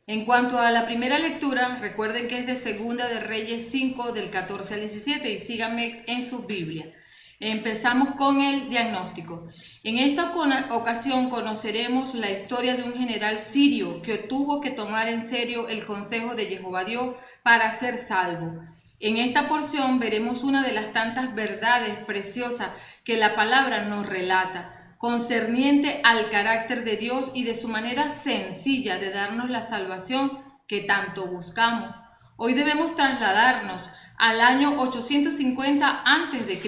En cuanto a la primera lectura, recuerden que es de Segunda de Reyes 5, del 14 al 17, y síganme en su Biblia. Empezamos con el diagnóstico. En esta ocasión conoceremos la historia de un general sirio que tuvo que tomar en serio el consejo de Jehová Dios para ser salvo. En esta porción veremos una de las tantas verdades preciosas que la palabra nos relata, concerniente al carácter de Dios y de su manera sencilla de darnos la salvación que tanto buscamos. Hoy debemos trasladarnos al año 850 a.C.,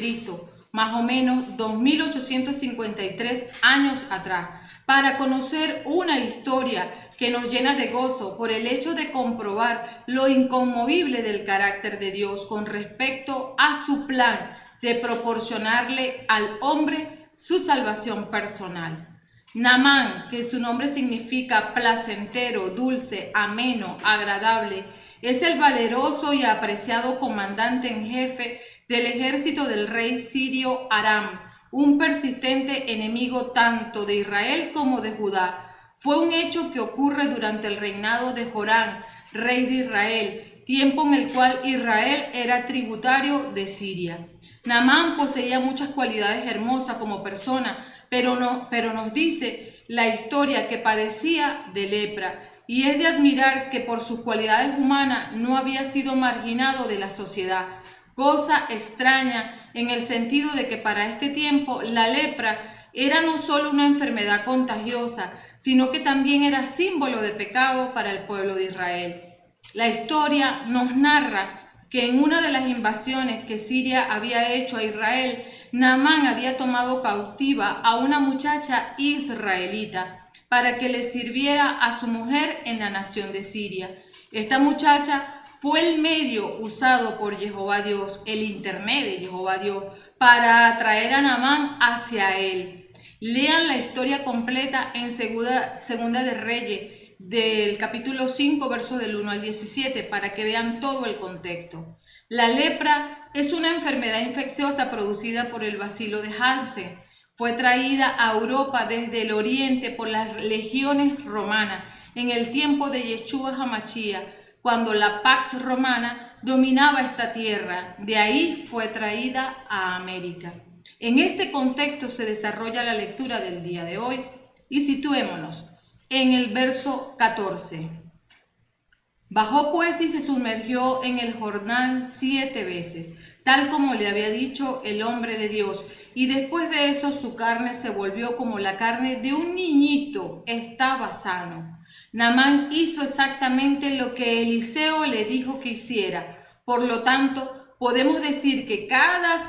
más o menos 2853 años atrás, para conocer una historia que nos llena de gozo por el hecho de comprobar lo inconmovible del carácter de Dios con respecto a su plan de proporcionarle al hombre su salvación personal. Naamán, que su nombre significa placentero, dulce, ameno, agradable, es el valeroso y apreciado comandante en jefe del ejército del rey sirio Aram, un persistente enemigo tanto de Israel como de Judá. Fue un hecho que ocurre durante el reinado de Jorán, rey de Israel, tiempo en el cual Israel era tributario de Siria. Naamán poseía muchas cualidades hermosas como persona, pero nos dice la historia que padecía de lepra, y es de admirar que por sus cualidades humanas no había sido marginado de la sociedad, cosa extraña en el sentido de que para este tiempo la lepra era no solo una enfermedad contagiosa, sino que también era símbolo de pecado para el pueblo de Israel. La historia nos narra que en una de las invasiones que Siria había hecho a Israel, Naamán había tomado cautiva a una muchacha israelita para que le sirviera a su mujer en la nación de Siria. Esta muchacha fue el medio usado por Jehová Dios, el internet de Jehová Dios, para atraer a Naamán hacia él. Lean la historia completa en Segunda de Reyes, del capítulo 5, versos del 1 al 17, para que vean todo el contexto. La lepra es una enfermedad infecciosa producida por el bacilo de Hansen. Fue traída a Europa desde el oriente por las legiones romanas en el tiempo de Yeshua HaMashiach, cuando la Pax Romana dominaba esta tierra. De ahí fue traída a América. En este contexto se desarrolla la lectura del día de hoy y situémonos en el verso 14. Bajó pues y se sumergió en el Jordán 7 veces, tal como le había dicho el hombre de Dios, y después de eso su carne se volvió como la carne de un niñito, estaba sano. Naamán hizo exactamente lo que Eliseo le dijo que hiciera. Por lo tanto, podemos decir que cada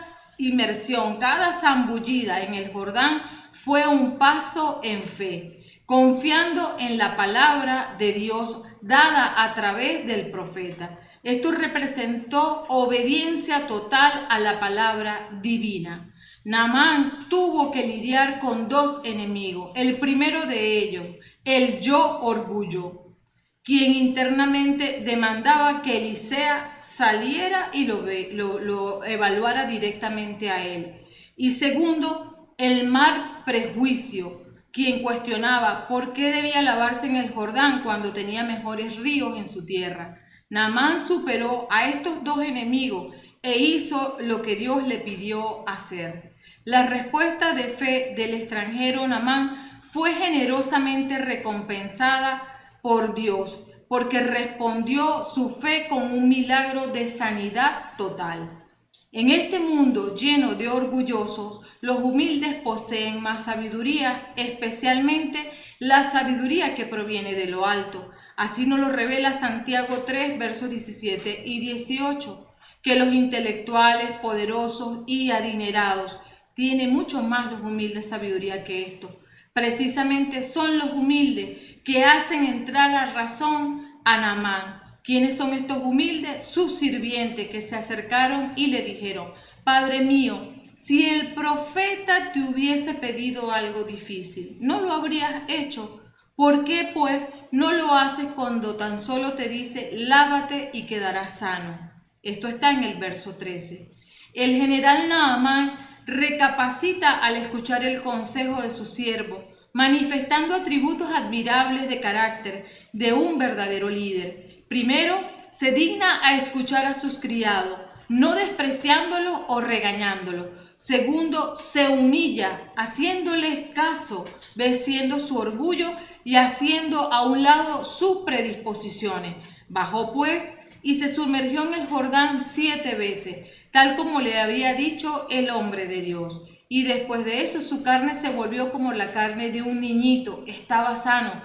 inmersión, cada zambullida en el Jordán fue un paso en fe, confiando en la palabra de Dios dada a través del profeta. Esto representó obediencia total a la palabra divina. Naamán tuvo que lidiar con dos enemigos. El primero de ellos, el yo orgullo, quien internamente demandaba que Eliseo saliera y lo evaluara directamente a él. Y segundo, el mal prejuicio, quien cuestionaba por qué debía lavarse en el Jordán cuando tenía mejores ríos en su tierra. Naamán superó a estos dos enemigos e hizo lo que Dios le pidió hacer. La respuesta de fe del extranjero Naamán fue generosamente recompensada por Dios, porque respondió su fe con un milagro de sanidad total. En este mundo lleno de orgullosos, los humildes poseen más sabiduría, especialmente la sabiduría que proviene de lo alto. Así nos lo revela Santiago 3, versos 17 y 18, que los intelectuales, poderosos y adinerados tienen mucho más los humildes sabiduría que esto. Precisamente son los humildes que hacen entrar a razón a Naamán. ¿Quiénes son estos humildes? Sus sirvientes que se acercaron y le dijeron: Padre mío, si el profeta te hubiese pedido algo difícil, ¿no lo habrías hecho? ¿Por qué, pues, no lo haces cuando tan solo te dice: lávate y quedarás sano? Esto está en el verso 13. El general Naamán recapacita al escuchar el consejo de su siervo, manifestando atributos admirables de carácter de un verdadero líder. Primero, se digna a escuchar a sus criados, no despreciándolo o regañándolo. Segundo, se humilla, haciéndoles caso, venciendo su orgullo y haciendo a un lado sus predisposiciones. Bajó pues y se sumergió en el Jordán 7 veces, tal como le había dicho el hombre de Dios. Y después de eso su carne se volvió como la carne de un niñito, estaba sano.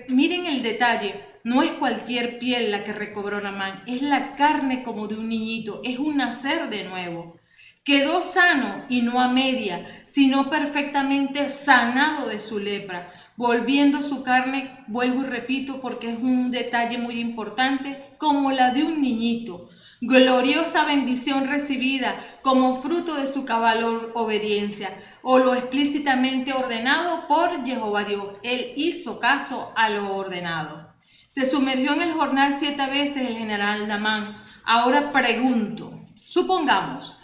Miren el detalle, no es cualquier piel la que recobró Naamán, es la carne como de un niñito, es un nacer de nuevo. Quedó sano y no a media, sino perfectamente sanado de su lepra, volviendo su carne, vuelvo y repito porque es un detalle muy importante, como la de un niñito. Gloriosa bendición recibida como fruto de su cabal obediencia, o lo explícitamente ordenado por Jehová Dios. Él hizo caso a lo ordenado. Se sumergió en el Jordán 7 veces el general Naamán. Ahora pregunto, supongamos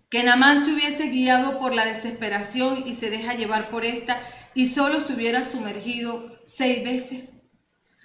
que Naamán se hubiese guiado por la desesperación y se deja llevar por esta y solo se hubiera sumergido 6 veces.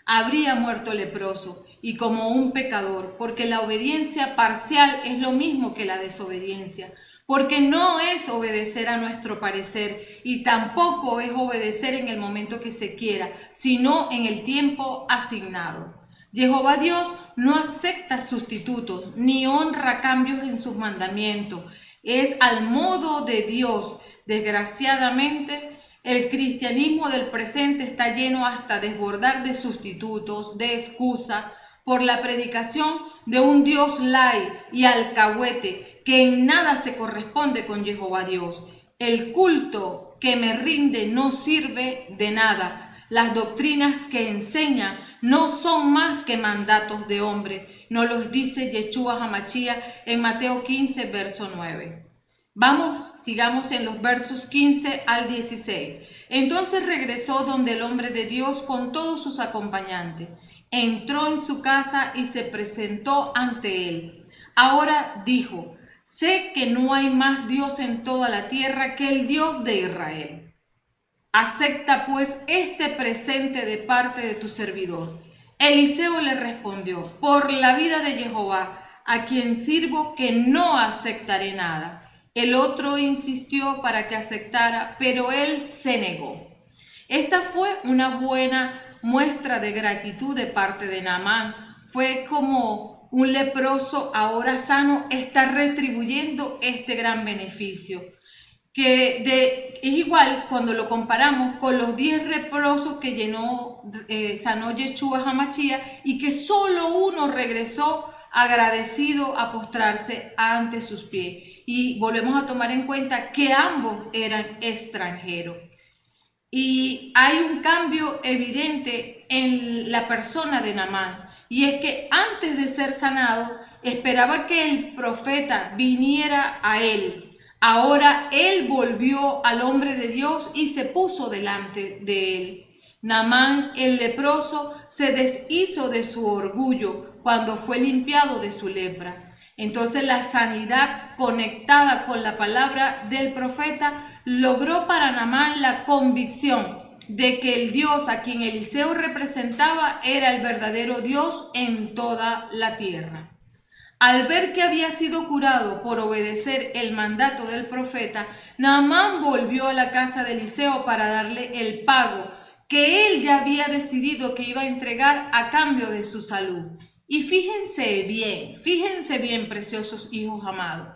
Habría muerto leproso y como un pecador, porque la obediencia parcial es lo mismo que la desobediencia, porque no es obedecer a nuestro parecer y tampoco es obedecer en el momento que se quiera, sino en el tiempo asignado. Jehová Dios no acepta sustitutos ni honra cambios en sus mandamientos. Es al modo de Dios. Desgraciadamente, el cristianismo del presente está lleno hasta desbordar de sustitutos, de excusas, por la predicación de un Dios lai y alcahuete que en nada se corresponde con Jehová Dios. El culto que me rinde no sirve de nada. Las doctrinas que enseña no son más que mandatos de hombre. Nos los dice Yeshua HaMashiach en Mateo 15, verso 9. Sigamos en los versos 15 al 16. Entonces regresó donde el hombre de Dios con todos sus acompañantes. Entró en su casa y se presentó ante él. Ahora dijo: sé que no hay más Dios en toda la tierra que el Dios de Israel. Acepta pues este presente de parte de tu servidor. Eliseo le respondió: por la vida de Jehová, a quien sirvo, que no aceptaré nada. El otro insistió para que aceptara, pero él se negó. Esta fue una buena muestra de gratitud de parte de Naamán. Fue como un leproso ahora sano está retribuyendo este gran beneficio. Es igual cuando lo comparamos con los 10 leprosos que sanó Yeshua HaMashiach y que solo uno regresó agradecido a postrarse ante sus pies. Y volvemos a tomar en cuenta que ambos eran extranjeros. Y hay un cambio evidente en la persona de Naamán, y es que antes de ser sanado, esperaba que el profeta viniera a él. Ahora él volvió al hombre de Dios y se puso delante de él. Naamán, el leproso, se deshizo de su orgullo cuando fue limpiado de su lepra. Entonces la sanidad conectada con la palabra del profeta logró para Naamán la convicción de que el Dios a quien Eliseo representaba era el verdadero Dios en toda la tierra. Al ver que había sido curado por obedecer el mandato del profeta, Naamán volvió a la casa de Eliseo para darle el pago que él ya había decidido que iba a entregar a cambio de su salud. Y fíjense bien, preciosos hijos amados,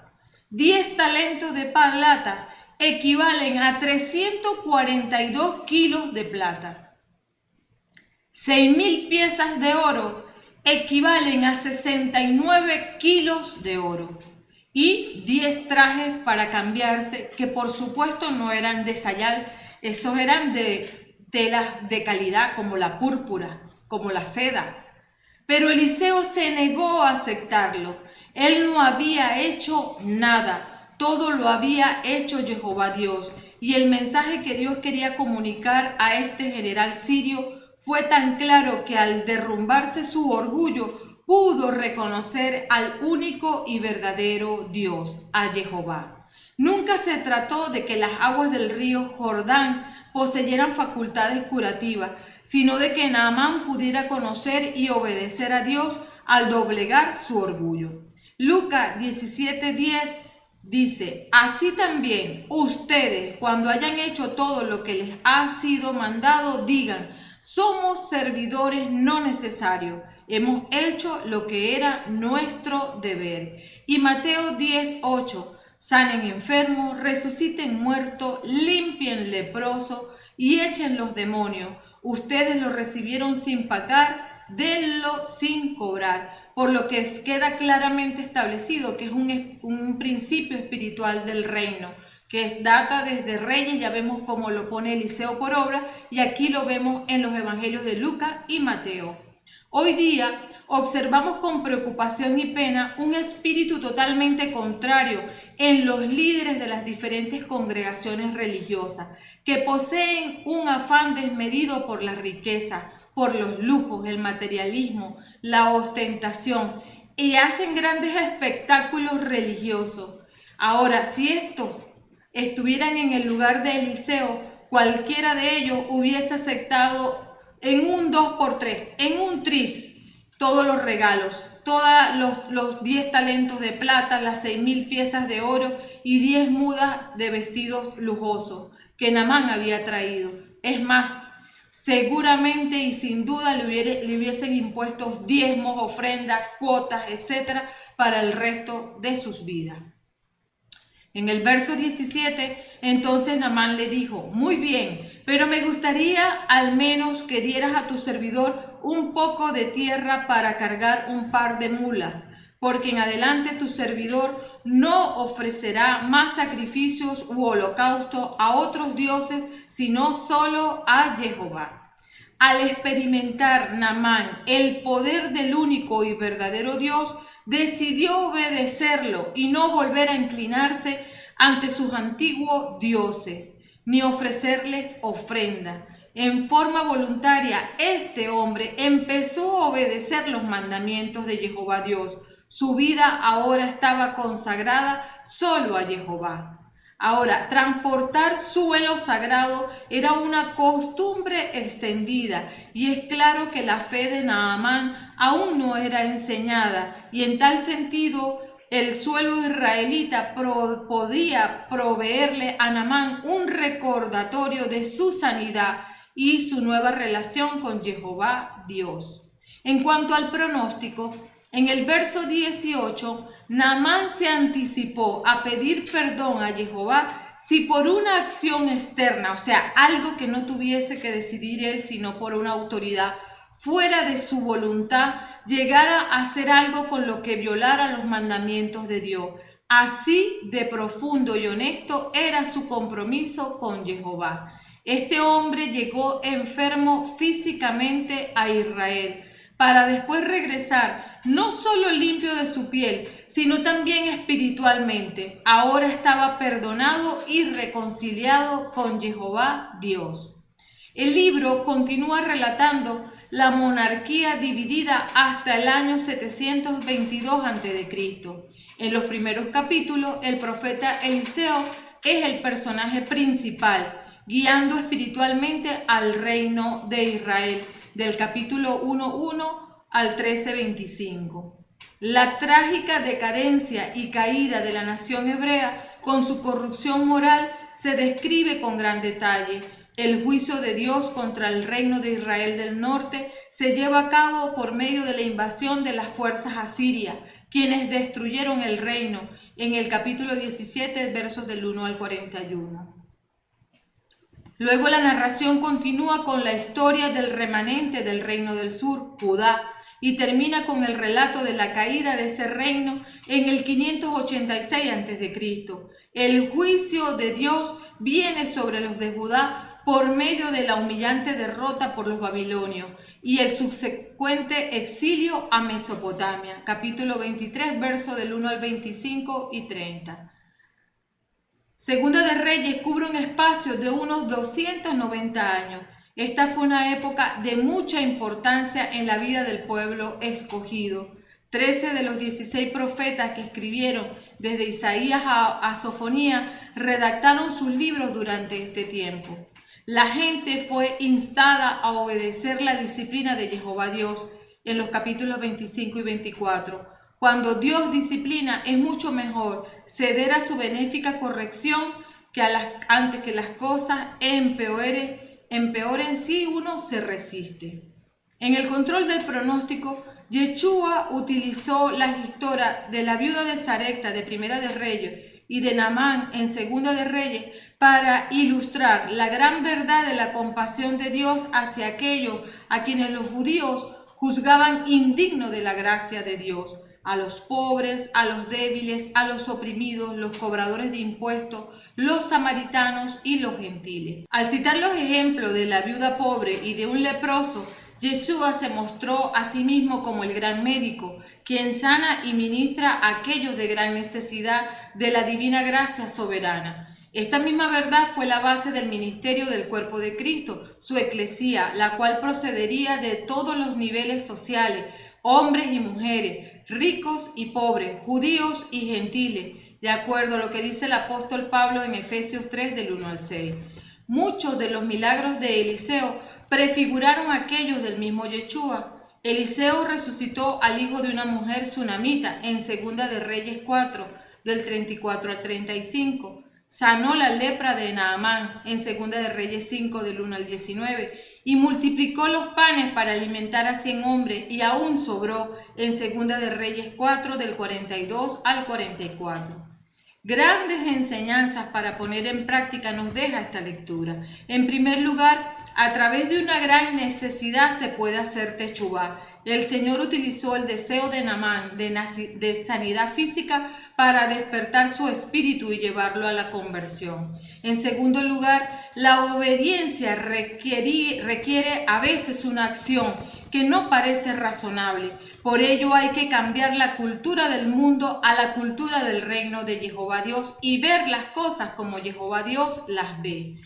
10 talentos de plata equivalen a 342 kilos de plata. 6.000 piezas de oro equivalen a 69 kilos de oro. Y 10 trajes para cambiarse, que por supuesto no eran de sayal, esos eran de telas de calidad como la púrpura, como la seda. Pero Eliseo se negó a aceptarlo. Él no había hecho nada. Todo lo había hecho Jehová Dios. Y el mensaje que Dios quería comunicar a este general sirio fue tan claro que al derrumbarse su orgullo, pudo reconocer al único y verdadero Dios, a Jehová. Nunca se trató de que las aguas del río Jordán poseyeran facultades curativas, sino de que Naamán pudiera conocer y obedecer a Dios al doblegar su orgullo. Lucas 17:10 dice: así también ustedes, cuando hayan hecho todo lo que les ha sido mandado, digan: somos servidores no necesarios, hemos hecho lo que era nuestro deber. Y Mateo 10:8: sanen enfermos, resuciten muertos, limpien leprosos y echen los demonios. Ustedes lo recibieron sin pagar, denlo sin cobrar. Por lo que queda claramente establecido que es un principio espiritual del reino, que data desde Reyes, ya vemos cómo lo pone Eliseo por obra, y aquí lo vemos en los evangelios de Lucas y Mateo. Hoy día observamos con preocupación y pena un espíritu totalmente contrario en los líderes de las diferentes congregaciones religiosas, que poseen un afán desmedido por la riqueza, por los lujos, el materialismo, la ostentación, y hacen grandes espectáculos religiosos. Ahora, si estos estuvieran en el lugar de Eliseo, cualquiera de ellos hubiese aceptado en un 2x3, en un tris, todos los regalos, todos los 10 talentos de plata, las 6.000 piezas de oro y 10 mudas de vestidos lujosos que Naamán había traído. Es más, seguramente y sin duda le hubiesen impuesto diezmos, ofrendas, cuotas, etcétera, para el resto de sus vidas. En el verso 17, entonces Naamán le dijo: muy bien, pero me gustaría al menos que dieras a tu servidor un poco de tierra para cargar un par de mulas, porque en adelante tu servidor no ofrecerá más sacrificios u holocaustos a otros dioses, sino solo a Jehová. Al experimentar Naamán el poder del único y verdadero Dios, decidió obedecerlo y no volver a inclinarse ante sus antiguos dioses, ni ofrecerle ofrenda. En forma voluntaria, este hombre empezó a obedecer los mandamientos de Jehová Dios. Su vida ahora estaba consagrada solo a Jehová. Ahora, transportar suelo sagrado era una costumbre extendida, y es claro que la fe de Naamán aún no era enseñada, y en tal sentido el suelo israelita podía proveerle a Naamán un recordatorio de su sanidad y su nueva relación con Jehová Dios. En cuanto al pronóstico, en el verso 18, Naamán se anticipó a pedir perdón a Jehová si por una acción externa, o sea, algo que no tuviese que decidir él, sino por una autoridad, fuera de su voluntad, llegara a hacer algo con lo que violara los mandamientos de Dios. Así de profundo y honesto era su compromiso con Jehová. Este hombre llegó enfermo físicamente a Israel, para después regresar no solo limpio de su piel, sino también espiritualmente. Ahora estaba perdonado y reconciliado con Jehová Dios. El libro continúa relatando la monarquía dividida hasta el año 722 a.C. En los primeros capítulos, el profeta Eliseo es el personaje principal, guiando espiritualmente al reino de Israel, del capítulo 1:1 al 13:25. La trágica decadencia y caída de la nación hebrea, con su corrupción moral, se describe con gran detalle. El juicio de Dios contra el reino de Israel del norte se lleva a cabo por medio de la invasión de las fuerzas asirias, quienes destruyeron el reino, en el capítulo 17, versos del 1 al 41. Luego la narración continúa con la historia del remanente del reino del sur, Judá, y termina con el relato de la caída de ese reino en el 586 a.C. El juicio de Dios viene sobre los de Judá por medio de la humillante derrota por los babilonios y el subsecuente exilio a Mesopotamia, capítulo 23, versos del 1 al 25 y 30. Segunda de Reyes cubre un espacio de unos 290 años. Esta fue una época de mucha importancia en la vida del pueblo escogido. 13 de los 16 profetas que escribieron desde Isaías a Sofonías redactaron sus libros durante este tiempo. La gente fue instada a obedecer la disciplina de Jehová Dios en los capítulos 25 y 24. Cuando Dios disciplina, es mucho mejor ceder a su benéfica corrección que antes que las cosas empeoren si uno se resiste. En el control del pronóstico, Yeshua utilizó las historias de la viuda de Sarepta de Primera de Reyes y de Naamán en Segunda de Reyes para ilustrar la gran verdad de la compasión de Dios hacia aquellos a quienes los judíos juzgaban indignos de la gracia de Dios, a los pobres, a los débiles, a los oprimidos, los cobradores de impuestos, los samaritanos y los gentiles. Al citar los ejemplos de la viuda pobre y de un leproso, Yeshua se mostró a sí mismo como el gran médico, quien sana y ministra a aquellos de gran necesidad de la divina gracia soberana. Esta misma verdad fue la base del ministerio del cuerpo de Cristo, su eclesía, la cual procedería de todos los niveles sociales, hombres y mujeres, ricos y pobres, judíos y gentiles, de acuerdo a lo que dice el apóstol Pablo en Efesios 3 del 1 al 6. Muchos de los milagros de Eliseo prefiguraron aquellos del mismo Yeshua. Eliseo resucitó al hijo de una mujer sunamita en Segunda de Reyes 4, del 34 al 35. Sanó la lepra de Naamán en Segunda de Reyes 5, del 1 al 19. Y multiplicó los panes para alimentar a 100 hombres, y aún sobró en Segunda de Reyes 4, del 42 al 44. Grandes enseñanzas para poner en práctica nos deja esta lectura. En primer lugar, a través de una gran necesidad se puede hacer techubá. El Señor utilizó el deseo de Naamán de sanidad física para despertar su espíritu y llevarlo a la conversión. En segundo lugar, la obediencia requiere a veces una acción que no parece razonable. Por ello hay que cambiar la cultura del mundo a la cultura del reino de Jehová Dios y ver las cosas como Jehová Dios las ve.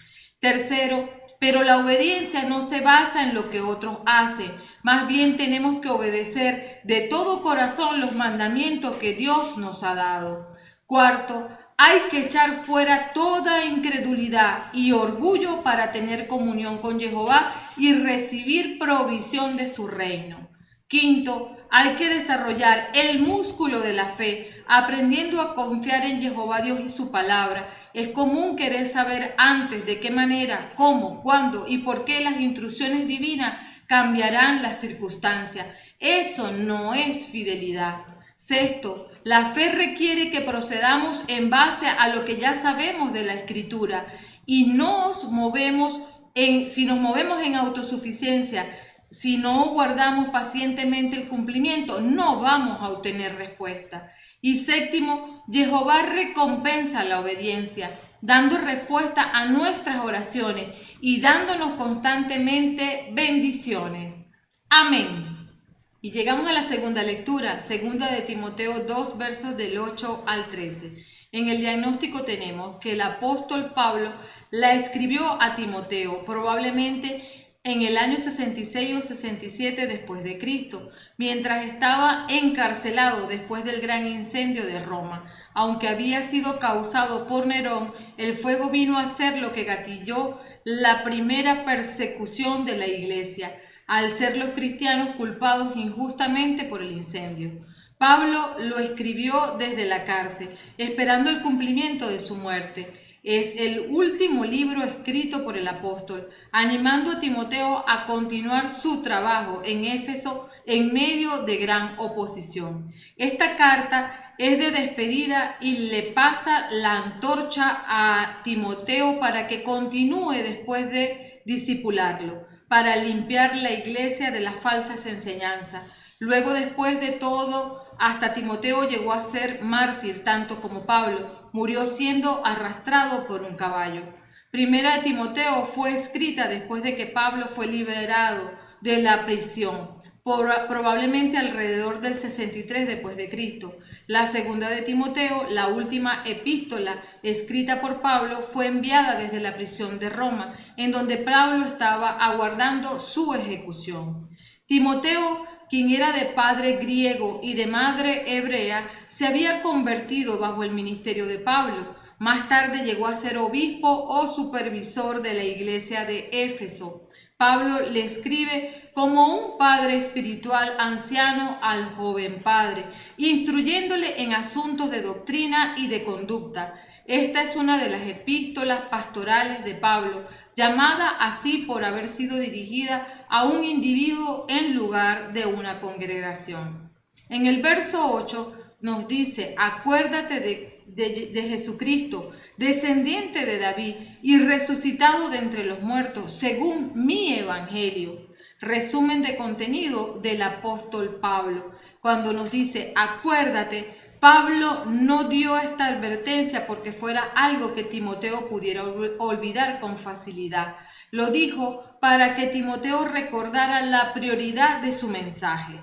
Tercero, pero la obediencia no se basa en lo que otros hacen. Más bien tenemos que obedecer de todo corazón los mandamientos que Dios nos ha dado. Cuarto, hay que echar fuera toda incredulidad y orgullo para tener comunión con Jehová y recibir provisión de su reino. Quinto, hay que desarrollar el músculo de la fe, aprendiendo a confiar en Jehová Dios y su palabra. Es común querer saber antes de qué manera, cómo, cuándo y por qué las instrucciones divinas cambiarán las circunstancias. Eso no es fidelidad. Sexto, la fe requiere que procedamos en base a lo que ya sabemos de la Escritura y si nos movemos en autosuficiencia si no guardamos pacientemente el cumplimiento, no vamos a obtener respuesta. Y séptimo, Jehová recompensa la obediencia, dando respuesta a nuestras oraciones y dándonos constantemente bendiciones. Amén. Y llegamos a la segunda lectura, segunda de Timoteo 2, versos del 8 al 13. En el diagnóstico tenemos que el apóstol Pablo la escribió a Timoteo, probablemente en el año 66 o 67 después de Cristo, mientras estaba encarcelado después del gran incendio de Roma. Aunque había sido causado por Nerón, el fuego vino a ser lo que gatilló la primera persecución de la iglesia, al ser los cristianos culpados injustamente por el incendio. Pablo lo escribió desde la cárcel, esperando el cumplimiento de su muerte. Es el último libro escrito por el apóstol, animando a Timoteo a continuar su trabajo en Éfeso en medio de gran oposición. Esta carta es de despedida y le pasa la antorcha a Timoteo para que continúe después de discipularlo, para limpiar la iglesia de las falsas enseñanzas. Luego, después de todo, hasta Timoteo llegó a ser mártir, tanto como Pablo, murió siendo arrastrado por un caballo. Primera de Timoteo fue escrita después de que Pablo fue liberado de la prisión, probablemente alrededor del 63 después de Cristo. La segunda de Timoteo, la última epístola escrita por Pablo, fue enviada desde la prisión de Roma, en donde Pablo estaba aguardando su ejecución. Timoteo, quien era de padre griego y de madre hebrea, se había convertido bajo el ministerio de Pablo. Más tarde llegó a ser obispo o supervisor de la iglesia de Éfeso. Pablo le escribe como un padre espiritual anciano al joven padre, instruyéndole en asuntos de doctrina y de conducta. Esta es una de las epístolas pastorales de Pablo, llamada así por haber sido dirigida a un individuo en lugar de una congregación. En el verso 8 nos dice: acuérdate de Jesucristo, descendiente de David y resucitado de entre los muertos, según mi evangelio. Resumen de contenido del apóstol Pablo. Cuando nos dice acuérdate, Pablo no dio esta advertencia porque fuera algo que Timoteo pudiera olvidar con facilidad. Lo dijo para que Timoteo recordara la prioridad de su mensaje.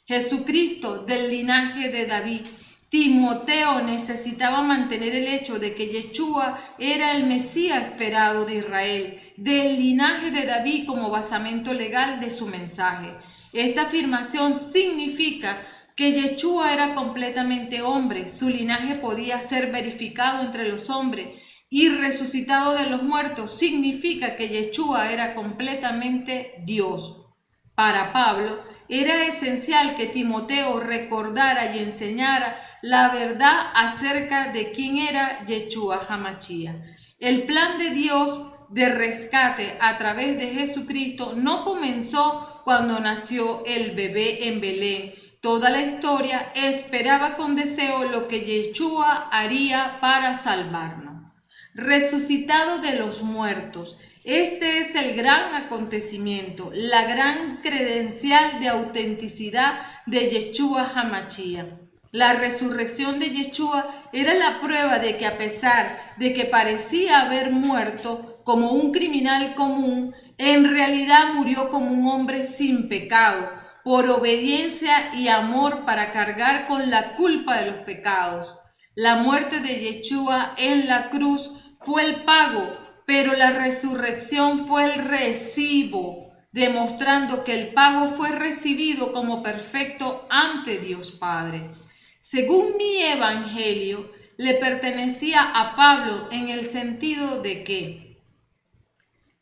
Jesucristo, del linaje de David. Timoteo necesitaba mantener el hecho de que Yeshua era el Mesías esperado de Israel, del linaje de David, como basamento legal de su mensaje. Esta afirmación significa que Yeshua era completamente hombre, su linaje podía ser verificado entre los hombres, y resucitado de los muertos significa que Yeshua era completamente Dios. Para Pablo, era esencial que Timoteo recordara y enseñara la verdad acerca de quién era Yeshua HaMashiach. El plan de Dios de rescate a través de Jesucristo no comenzó cuando nació el bebé en Belén. Toda la historia esperaba con deseo lo que Yeshua haría para salvarnos. Resucitado de los muertos. Este es el gran acontecimiento, la gran credencial de autenticidad de Yeshua HaMashiach. La resurrección de Yeshua era la prueba de que, a pesar de que parecía haber muerto como un criminal común, en realidad murió como un hombre sin pecado, por obediencia y amor para cargar con la culpa de los pecados. La muerte de Yeshua en la cruz fue el pago, pero la resurrección fue el recibo, demostrando que el pago fue recibido como perfecto ante Dios Padre. Según mi evangelio, le pertenecía a Pablo en el sentido de que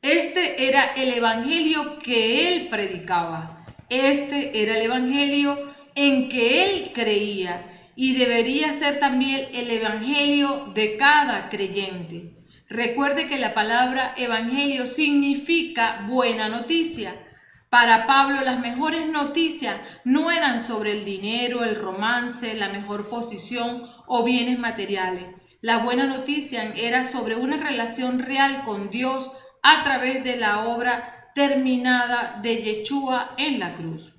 este era el evangelio que él predicaba. Este era el evangelio en que él creía y debería ser también el evangelio de cada creyente. Recuerde que la palabra evangelio significa buena noticia. Para Pablo, las mejores noticias no eran sobre el dinero, el romance, la mejor posición o bienes materiales. La buena noticia era sobre una relación real con Dios a través de la obra terminada de Yeshua en la cruz.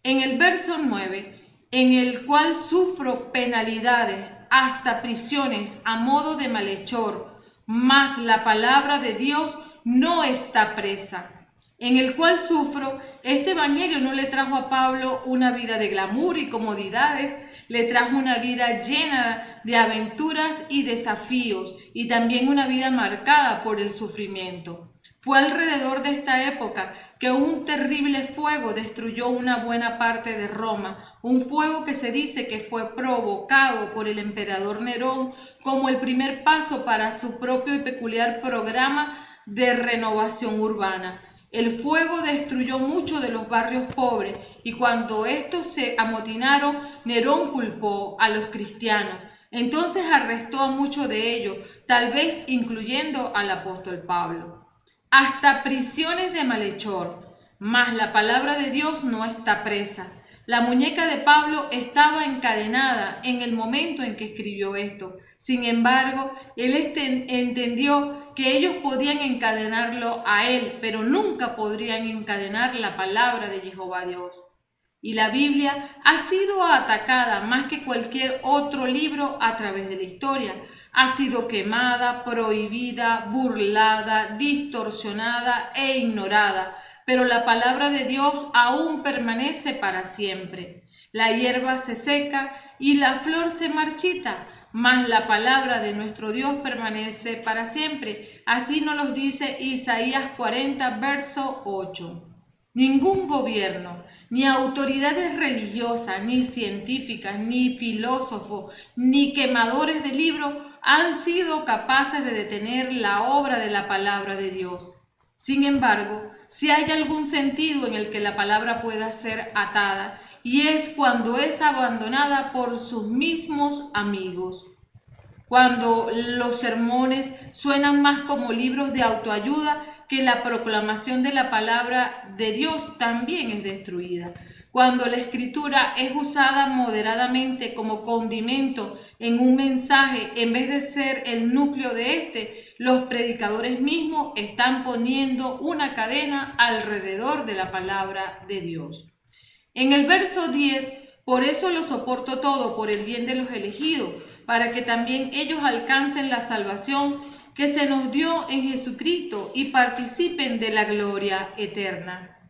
En el verso 9, en el cual sufro penalidades hasta prisiones a modo de malhechor, mas la palabra de Dios no está presa. En el cual sufro, este evangelio no le trajo a Pablo una vida de glamour y comodidades, le trajo una vida llena de aventuras y desafíos, y también una vida marcada por el sufrimiento. Fue alrededor de esta época que un terrible fuego destruyó una buena parte de Roma, un fuego que se dice que fue provocado por el emperador Nerón como el primer paso para su propio y peculiar programa de renovación urbana. El fuego destruyó muchos de los barrios pobres y cuando estos se amotinaron, Nerón culpó a los cristianos. Entonces arrestó a muchos de ellos, tal vez incluyendo al apóstol Pablo. Hasta prisiones de malhechor, mas la palabra de Dios no está presa. La muñeca de Pablo estaba encadenada en el momento en que escribió esto. Sin embargo, él entendió que ellos podían encadenarlo a él, pero nunca podrían encadenar la palabra de Jehová Dios. Y la Biblia ha sido atacada más que cualquier otro libro a través de la historia. Ha sido quemada, prohibida, burlada, distorsionada e ignorada. Pero la palabra de Dios aún permanece para siempre. La hierba se seca y la flor se marchita, mas la palabra de nuestro Dios permanece para siempre. Así nos lo dice Isaías 40, verso 8. Ningún gobierno, ni autoridades religiosas, ni científicas, ni filósofos, ni quemadores de libros han sido capaces de detener la obra de la palabra de Dios. Sin embargo, si hay algún sentido en el que la palabra pueda ser atada, y es cuando es abandonada por sus mismos amigos. Cuando los sermones suenan más como libros de autoayuda que la proclamación de la palabra de Dios también es destruida. Cuando la escritura es usada moderadamente como condimento en un mensaje en vez de ser el núcleo de este, los predicadores mismos están poniendo una cadena alrededor de la palabra de Dios. En el verso 10, por eso lo soporto todo por el bien de los elegidos, para que también ellos alcancen la salvación que se nos dio en Jesucristo y participen de la gloria eterna.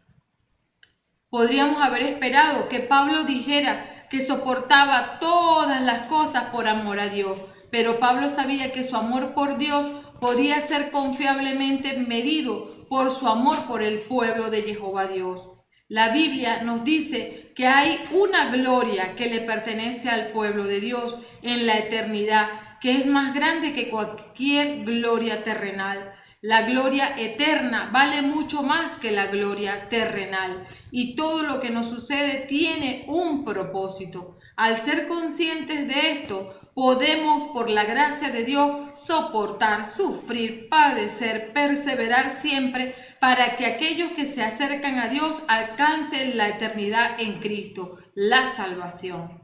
Podríamos haber esperado que Pablo dijera que soportaba todas las cosas por amor a Dios, pero Pablo sabía que su amor por Dios podía ser confiablemente medido por su amor por el pueblo de Jehová Dios. La Biblia nos dice que hay una gloria que le pertenece al pueblo de Dios en la eternidad, que es más grande que cualquier gloria terrenal. La gloria eterna vale mucho más que la gloria terrenal y todo lo que nos sucede tiene un propósito. Al ser conscientes de esto, podemos, por la gracia de Dios, soportar, sufrir, padecer, perseverar siempre para que aquellos que se acercan a Dios alcancen la eternidad en Cristo, la salvación.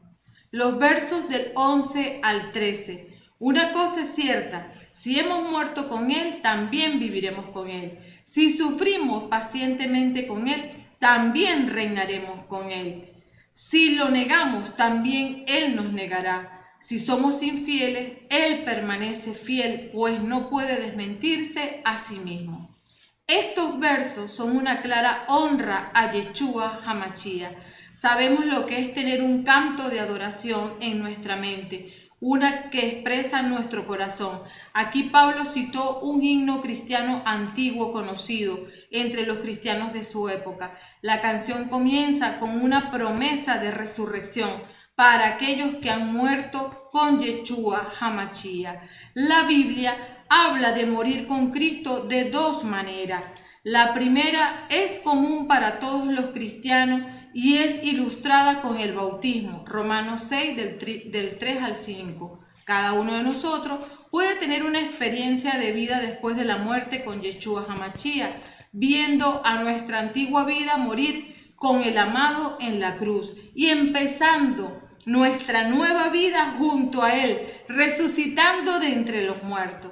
Los versos del 11 al 13. Una cosa es cierta, si hemos muerto con Él, también viviremos con Él. Si sufrimos pacientemente con Él, también reinaremos con Él. Si lo negamos, también Él nos negará. Si somos infieles, Él permanece fiel, pues no puede desmentirse a sí mismo. Estos versos son una clara honra a Yeshua HaMashiach. Sabemos lo que es tener un canto de adoración en nuestra mente, una que expresa nuestro corazón. Aquí Pablo citó un himno cristiano antiguo conocido entre los cristianos de su época. La canción comienza con una promesa de resurrección para aquellos que han muerto con Yeshua HaMashiach. La Biblia habla de morir con Cristo de dos maneras. La primera es común para todos los cristianos y es ilustrada con el bautismo, Romanos 6 del 3 al 5. Cada uno de nosotros puede tener una experiencia de vida después de la muerte con Yeshua HaMashiach, viendo a nuestra antigua vida morir con el amado en la cruz y empezando nuestra nueva vida junto a Él, resucitando de entre los muertos.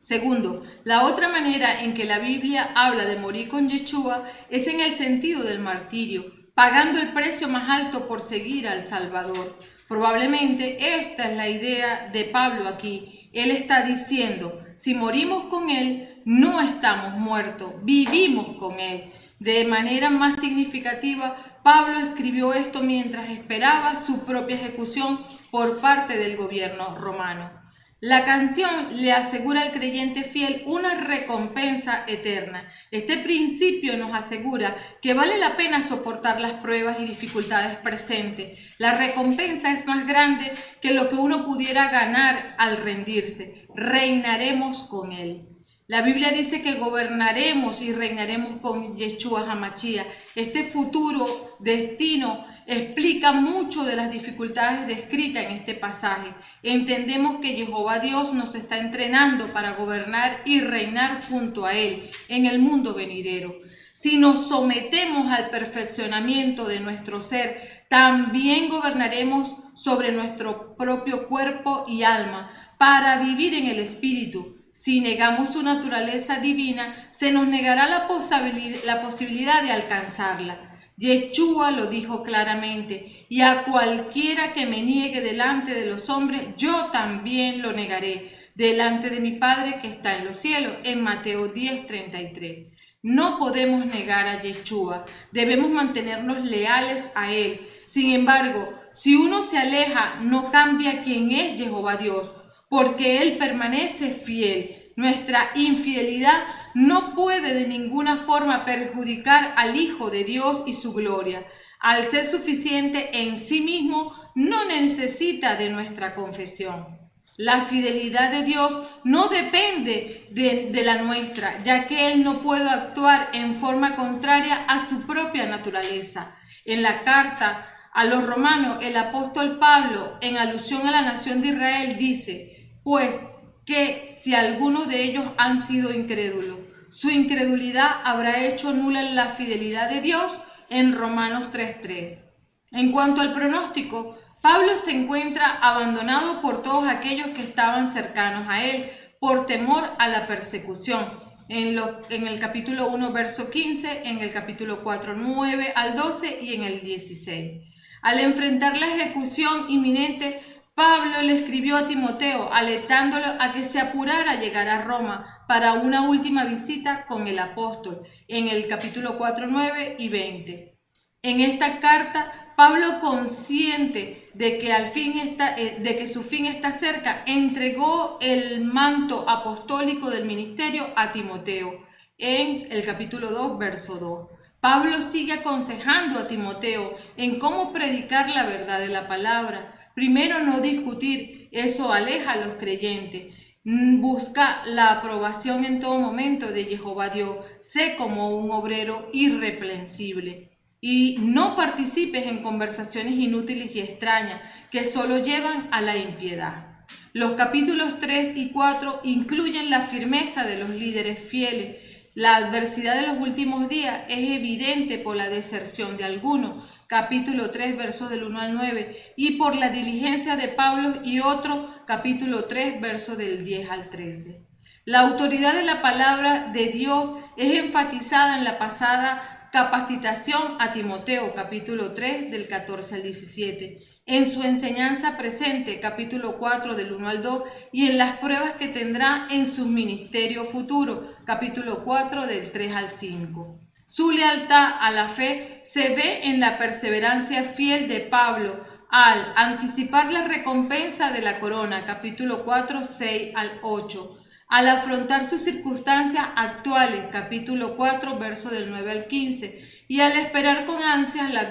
Segundo, la otra manera en que la Biblia habla de morir con Yeshua es en el sentido del martirio, pagando el precio más alto por seguir al Salvador. Probablemente esta es la idea de Pablo aquí. Él está diciendo, si morimos con Él, no estamos muertos, vivimos con Él. De manera más significativa, Pablo escribió esto mientras esperaba su propia ejecución por parte del gobierno romano. La canción le asegura al creyente fiel una recompensa eterna. Este principio nos asegura que vale la pena soportar las pruebas y dificultades presentes. La recompensa es más grande que lo que uno pudiera ganar al rendirse. Reinaremos con Él. La Biblia dice que gobernaremos y reinaremos con Yeshua HaMashiach. Este futuro destino explica mucho de las dificultades descritas en este pasaje. Entendemos que Jehová Dios nos está entrenando para gobernar y reinar junto a Él en el mundo venidero. Si nos sometemos al perfeccionamiento de nuestro ser, también gobernaremos sobre nuestro propio cuerpo y alma para vivir en el Espíritu. Si negamos su naturaleza divina, se nos negará la posibilidad de alcanzarla. Yeshua lo dijo claramente, y a cualquiera que me niegue delante de los hombres, yo también lo negaré delante de mi Padre que está en los cielos, en Mateo 10:33. No podemos negar a Yeshua, debemos mantenernos leales a Él. Sin embargo, si uno se aleja, no cambia quién es Jehová Dios, porque Él permanece fiel. Nuestra infidelidad no puede de ninguna forma perjudicar al Hijo de Dios y su gloria. Al ser suficiente en sí mismo, no necesita de nuestra confesión. La fidelidad de Dios no depende de la nuestra, ya que Él no puede actuar en forma contraria a su propia naturaleza. En la carta a los romanos, el apóstol Pablo, en alusión a la nación de Israel, dice: pues que si algunos de ellos han sido incrédulos, su incredulidad habrá hecho nula la fidelidad de Dios, en Romanos 3:3. En cuanto al pronóstico, Pablo se encuentra abandonado por todos aquellos que estaban cercanos a él, por temor a la persecución. En el capítulo 1, verso 15, en el capítulo 4, 9 al 12 y en el 16. Al enfrentar la ejecución inminente, Pablo le escribió a Timoteo, alentándolo a que se apurara a llegar a Roma para una última visita con el apóstol, en el capítulo 4, 9 y 20. En esta carta, Pablo, consciente de que su fin está cerca, entregó el manto apostólico del ministerio a Timoteo, en el capítulo 2, verso 2. Pablo sigue aconsejando a Timoteo en cómo predicar la verdad de la palabra. Primero, no discutir, eso aleja a los creyentes. Busca la aprobación en todo momento de Jehová Dios. Sé como un obrero irreprensible. Y no participes en conversaciones inútiles y extrañas que solo llevan a la impiedad. Los capítulos 3 y 4 incluyen la firmeza de los líderes fieles. La adversidad de los últimos días es evidente por la deserción de algunos, capítulo 3, versos del 1 al 9, y por la diligencia de Pablo y otro, capítulo 3, versos del 10 al 13. La autoridad de la palabra de Dios es enfatizada en la pasada capacitación a Timoteo, capítulo 3, del 14 al 17, en su enseñanza presente, capítulo 4, del 1 al 2, y en las pruebas que tendrá en su ministerio futuro, capítulo 4, del 3 al 5. Su lealtad a la fe se ve en la perseverancia fiel de Pablo al anticipar la recompensa de la corona, capítulo 4, 6 al 8, al afrontar sus circunstancias actuales, capítulo 4, verso del 9 al 15, y al esperar con ansias la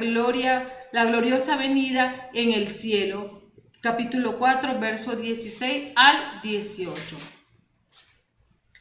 gloriosa venida en el cielo, capítulo 4, verso 16 al 18.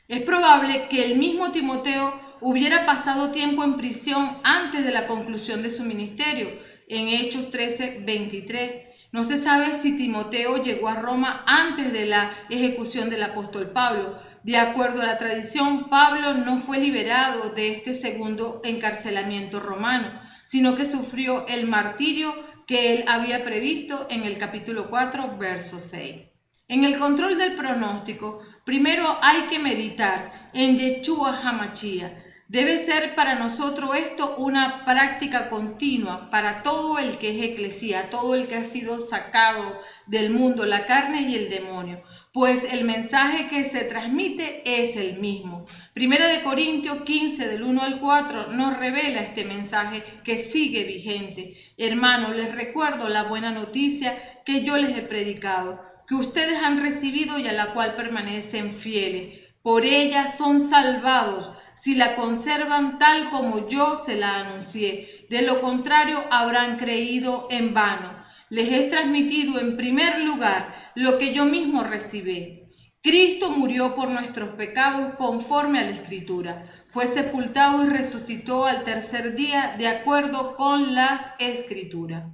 Es probable que el mismo Timoteo hubiera pasado tiempo en prisión antes de la conclusión de su ministerio, en Hechos 13, 23. No se sabe si Timoteo llegó a Roma antes de la ejecución del apóstol Pablo. De acuerdo a la tradición, Pablo no fue liberado de este segundo encarcelamiento romano, sino que sufrió el martirio que él había previsto en el capítulo 4, verso 6. En el control del pronóstico, Primero hay que meditar en Yeshua HaMashiach. Debe ser para nosotros esto una práctica continua para todo el que es eclesía, todo el que ha sido sacado del mundo, la carne y el demonio, pues el mensaje que se transmite es el mismo. Primera de Corintios 15, del 1 al 4, nos revela este mensaje que sigue vigente. Hermanos, les recuerdo la buena noticia que yo les he predicado, que ustedes han recibido y a la cual permanecen fieles. Por ella son salvados, si la conservan tal como yo se la anuncié. De lo contrario, habrán creído en vano. Les he transmitido en primer lugar lo que yo mismo recibí. Cristo murió por nuestros pecados conforme a la Escritura. Fue sepultado y resucitó al tercer día de acuerdo con las Escrituras.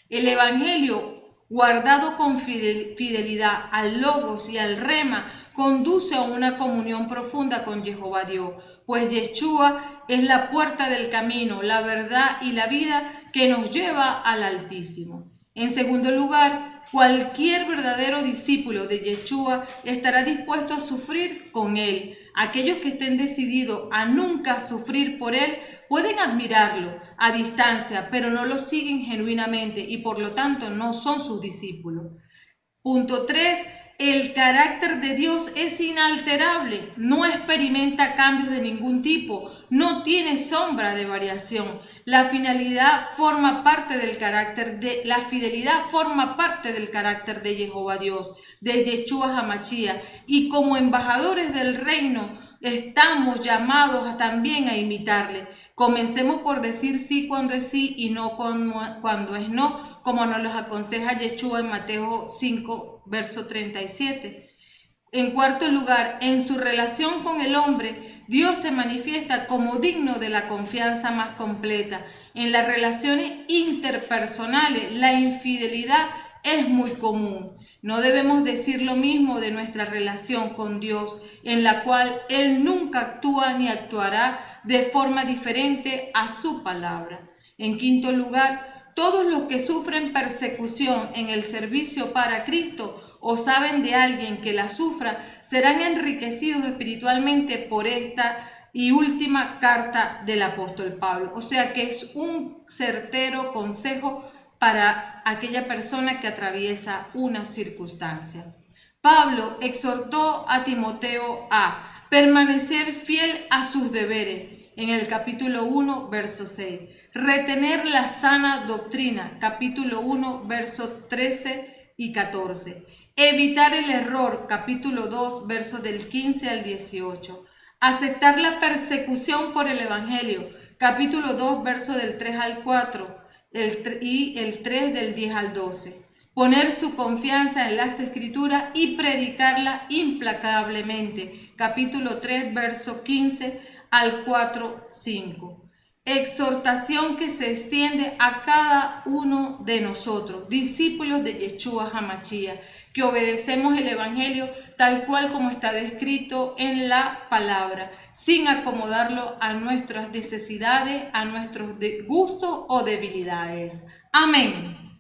El Evangelio, guardado con fidelidad al Logos y al Rema, conduce a una comunión profunda con Jehová Dios, pues Yeshua es la puerta del camino, la verdad y la vida que nos lleva al Altísimo. En segundo lugar, cualquier verdadero discípulo de Yeshua estará dispuesto a sufrir con él. Aquellos que estén decididos a nunca sufrir por él pueden admirarlo a distancia, pero no lo siguen genuinamente y por lo tanto no son sus discípulos. Punto 3. El carácter de Dios es inalterable, no experimenta cambios de ningún tipo, no tiene sombra de variación. La fidelidad forma parte del carácter de Jehová Dios, de Yeshua HaMashiach, y como embajadores del reino estamos llamados también a imitarle. Comencemos por decir sí cuando es sí y no cuando es no, como nos los aconseja Yeshua en Mateo 5, verso 37. En cuarto lugar, en su relación con el hombre, Dios se manifiesta como digno de la confianza más completa. En las relaciones interpersonales, la infidelidad es muy común. No debemos decir lo mismo de nuestra relación con Dios, en la cual Él nunca actúa ni actuará de forma diferente a su palabra. En quinto lugar, todos los que sufren persecución en el servicio para Cristo o saben de alguien que la sufra, serán enriquecidos espiritualmente por esta y última carta del apóstol Pablo. O sea que es un certero consejo para aquella persona que atraviesa una circunstancia. Pablo exhortó a Timoteo a permanecer fiel a sus deberes, en el capítulo 1, verso 6. Retener la sana doctrina, capítulo 1, verso 13 y 14. Evitar el error, capítulo 2, versos del 15 al 18. Aceptar la persecución por el Evangelio, capítulo 2, verso del 3 al 4 y el 3 del 10 al 12. Poner su confianza en las Escrituras y predicarla implacablemente, capítulo 3, verso 15 al 4, 5. Exhortación que se extiende a cada uno de nosotros, discípulos de Yeshua HaMashiach, que obedecemos el Evangelio tal cual como está descrito en la palabra, sin acomodarlo a nuestras necesidades, a nuestros gustos o debilidades. Amén.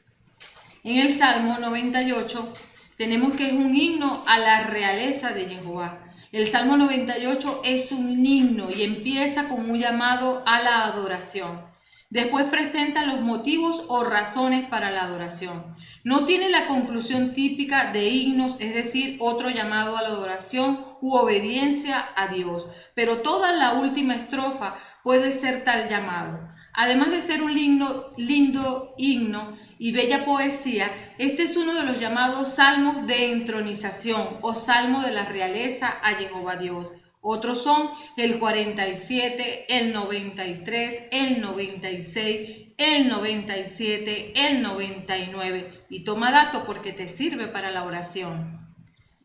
En el Salmo 98 tenemos que es un himno a la realeza de Jehová. El Salmo 98 es un himno y empieza con un llamado a la adoración. Después presenta los motivos o razones para la adoración. No tiene la conclusión típica de himnos, es decir, otro llamado a la adoración u obediencia a Dios, pero toda la última estrofa puede ser tal llamado. Además de ser un lindo himno y bella poesía, este es uno de los llamados salmos de entronización o salmo de la realeza a Jehová Dios. Otros son el 47, el 93, el 96, el 97, el 99. Y toma dato porque te sirve para la oración.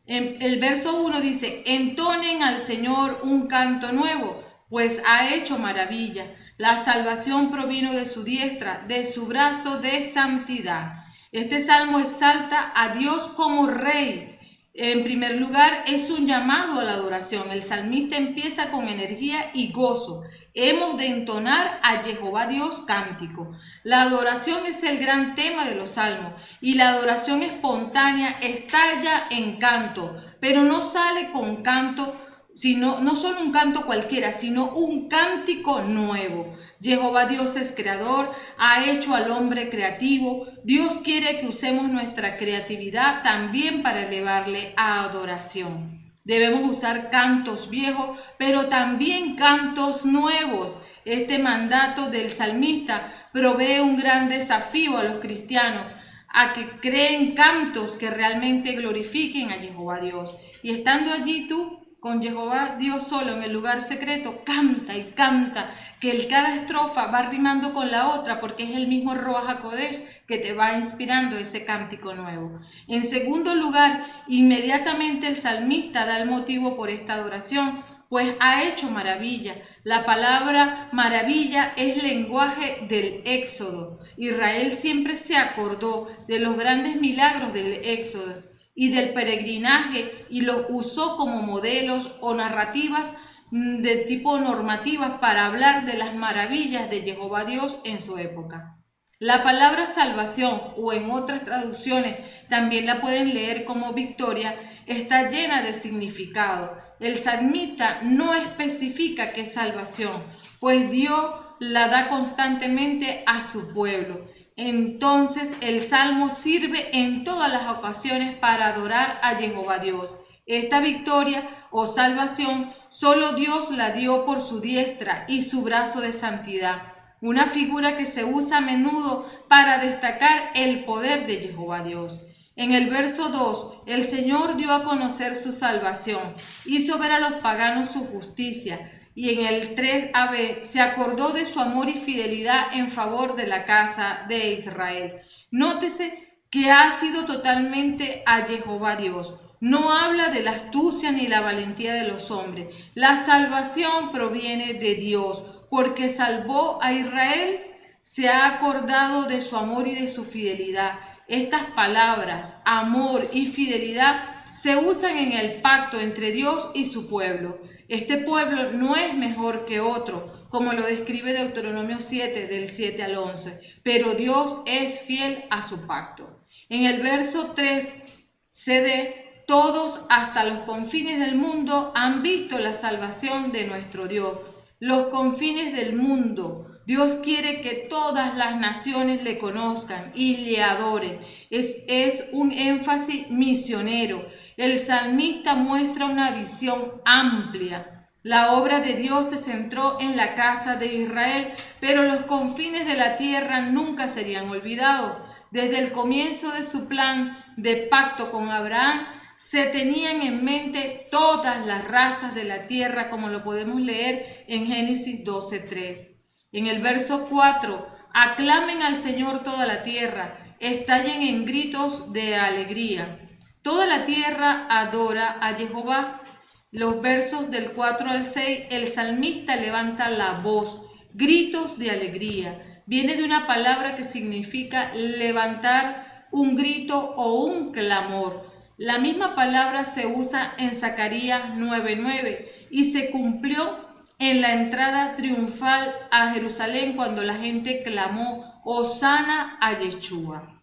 En el verso 1 dice, entonen al Señor un canto nuevo, pues ha hecho maravilla. La salvación provino de su diestra, de su brazo de santidad. Este salmo exalta a Dios como Rey. En primer lugar, es un llamado a la adoración. El salmista empieza con energía y gozo. Hemos de entonar a Jehová Dios cántico. La adoración es el gran tema de los salmos y la adoración espontánea estalla en canto, pero no sale con canto, sino no solo un canto cualquiera, sino un cántico nuevo. Jehová Dios es creador, ha hecho al hombre creativo. Dios quiere que usemos nuestra creatividad también para elevarle a adoración. Debemos usar cantos viejos, pero también cantos nuevos. Este mandato del salmista provee un gran desafío a los cristianos a que creen cantos que realmente glorifiquen a Jehová Dios. Y estando allí tú, con Jehová Dios solo en el lugar secreto, canta y canta, que cada estrofa va rimando con la otra, porque es el mismo Ruach HaKodesh que te va inspirando ese cántico nuevo. En segundo lugar, inmediatamente el salmista da el motivo por esta adoración, pues ha hecho maravilla. La palabra maravilla es lenguaje del Éxodo. Israel siempre se acordó de los grandes milagros del Éxodo y del peregrinaje y los usó como modelos o narrativas de tipo normativas para hablar de las maravillas de Jehová Dios en su época. La palabra salvación, o en otras traducciones también la pueden leer como victoria, está llena de significado. El salmista no especifica qué salvación, pues Dios la da constantemente a su pueblo. Entonces el salmo sirve en todas las ocasiones para adorar a Jehová Dios. Esta victoria o salvación solo Dios la dio por su diestra y su brazo de santidad, una figura que se usa a menudo para destacar el poder de Jehová Dios. En el verso 2, el Señor dio a conocer su salvación, hizo ver a los paganos su justicia, y en el 3b se acordó de su amor y fidelidad en favor de la casa de Israel. Nótese que ha sido totalmente a Jehová Dios. No habla de la astucia ni la valentía de los hombres. La salvación proviene de Dios, porque salvó a Israel, se ha acordado de su amor y de su fidelidad. Estas palabras, amor y fidelidad, se usan en el pacto entre Dios y su pueblo. Este pueblo no es mejor que otro, como lo describe Deuteronomio 7, del 7 al 11, pero Dios es fiel a su pacto. En el verso 3 cd, todos hasta los confines del mundo han visto la salvación de nuestro Dios. Los confines del mundo. Dios quiere que todas las naciones le conozcan y le adoren. Es un énfasis misionero. El salmista muestra una visión amplia. La obra de Dios se centró en la casa de Israel, pero los confines de la tierra nunca serían olvidados. Desde el comienzo de su plan de pacto con Abraham, se tenían en mente todas las razas de la tierra, como lo podemos leer en Génesis 12:3. En el verso 4, aclamen al Señor toda la tierra, estallen en gritos de alegría. Toda la tierra adora a Jehová. Los versos del 4 al 6, el salmista levanta la voz, gritos de alegría. Viene de una palabra que significa levantar un grito o un clamor. La misma palabra se usa en Zacarías 9:9 y se cumplió en la entrada triunfal a Jerusalén cuando la gente clamó Hosana a Yeshua.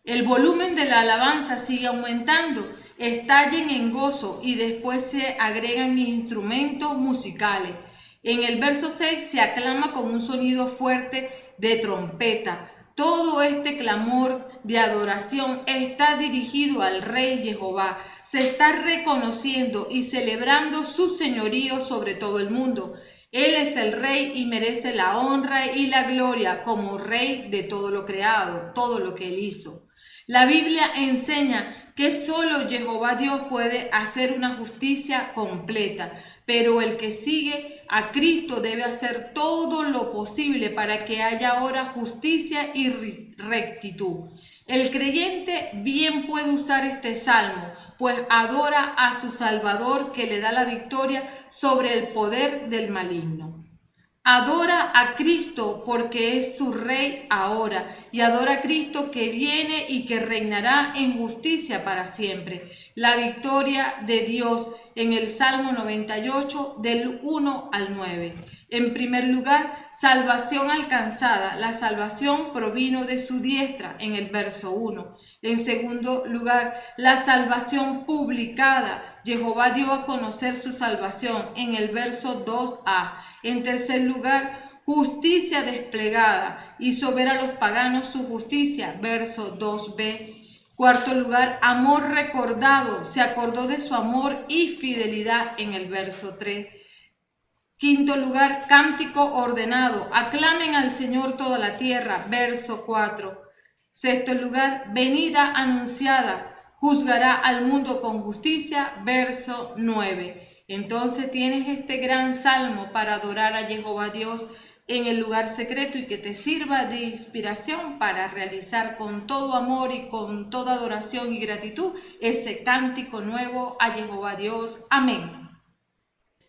El volumen de la alabanza sigue aumentando, estallen en gozo y después se agregan instrumentos musicales. En el verso 6 se aclama con un sonido fuerte de trompeta. Todo este clamor de adoración está dirigido al Rey Jehová. Se está reconociendo y celebrando su señorío sobre todo el mundo. Él es el Rey y merece la honra y la gloria como Rey de todo lo creado, todo lo que Él hizo. La Biblia enseña que solo Jehová Dios puede hacer una justicia completa, pero el que sigue a Cristo debe hacer todo lo posible para que haya ahora justicia y rectitud. El creyente bien puede usar este salmo, pues adora a su Salvador que le da la victoria sobre el poder del maligno. Adora a Cristo porque es su Rey ahora, y adora a Cristo que viene y que reinará en justicia para siempre. La victoria de Dios en el Salmo 98 del 1 al 9. En primer lugar, salvación alcanzada. La salvación provino de su diestra en el verso 1. En segundo lugar, la salvación publicada. Jehová dio a conocer su salvación en el verso 2a. En tercer lugar, justicia desplegada. Hizo ver a los paganos su justicia. Verso 2b. Cuarto lugar, amor recordado. Se acordó de su amor y fidelidad en el verso 3. Quinto lugar, cántico ordenado. Aclamen al Señor toda la tierra. Verso 4. Sexto lugar, venida anunciada. Juzgará al mundo con justicia. Verso 9. Entonces tienes este gran salmo para adorar a Jehová Dios en el lugar secreto y que te sirva de inspiración para realizar con todo amor y con toda adoración y gratitud ese cántico nuevo a Jehová Dios. Amén.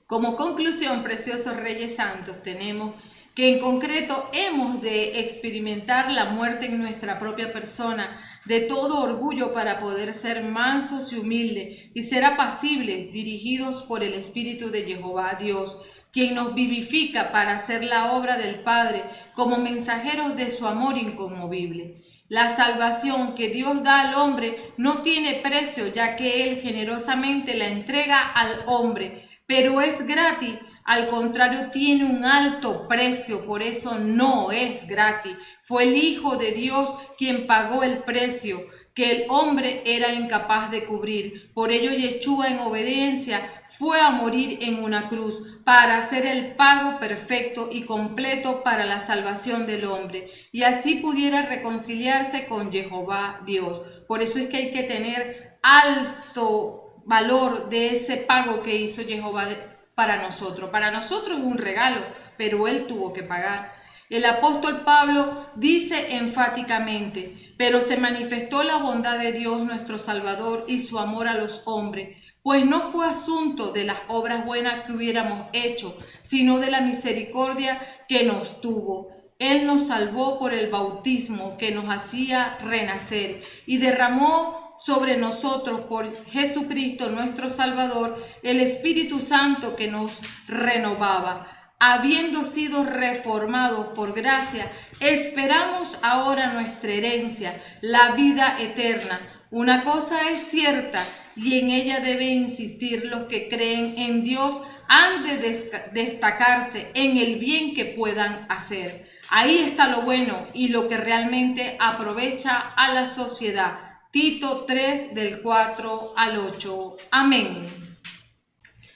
Como conclusión, preciosos Reyes Santos, tenemos que en concreto hemos de experimentar la muerte en nuestra propia persona de todo orgullo para poder ser mansos y humildes y ser apacibles, dirigidos por el Espíritu de Jehová Dios, quien nos vivifica para hacer la obra del Padre como mensajeros de su amor inconmovible. La salvación que Dios da al hombre no tiene precio, ya que Él generosamente la entrega al hombre, pero es gratis. Al contrario, tiene un alto precio, por eso no es gratis. Fue el Hijo de Dios quien pagó el precio que el hombre era incapaz de cubrir. Por ello, Yeshua, en obediencia, fue a morir en una cruz para hacer el pago perfecto y completo para la salvación del hombre, y así pudiera reconciliarse con Jehová Dios. Por eso es que hay que tener alto valor de ese pago que hizo Jehová para nosotros. Para nosotros es un regalo, pero Él tuvo que pagar. El apóstol Pablo dice enfáticamente: pero se manifestó la bondad de Dios nuestro Salvador y su amor a los hombres, pues no fue asunto de las obras buenas que hubiéramos hecho, sino de la misericordia que nos tuvo. Él nos salvó por el bautismo que nos hacía renacer y derramó sobre nosotros por Jesucristo nuestro Salvador el Espíritu Santo que nos renovaba. Habiendo sido reformados por gracia, esperamos ahora nuestra herencia, la vida eterna. Una cosa es cierta, y en ella deben insistir los que creen en Dios, han de destacarse en el bien que puedan hacer. Ahí está lo bueno y lo que realmente aprovecha a la sociedad. Tito 3, del 4 al 8. Amén.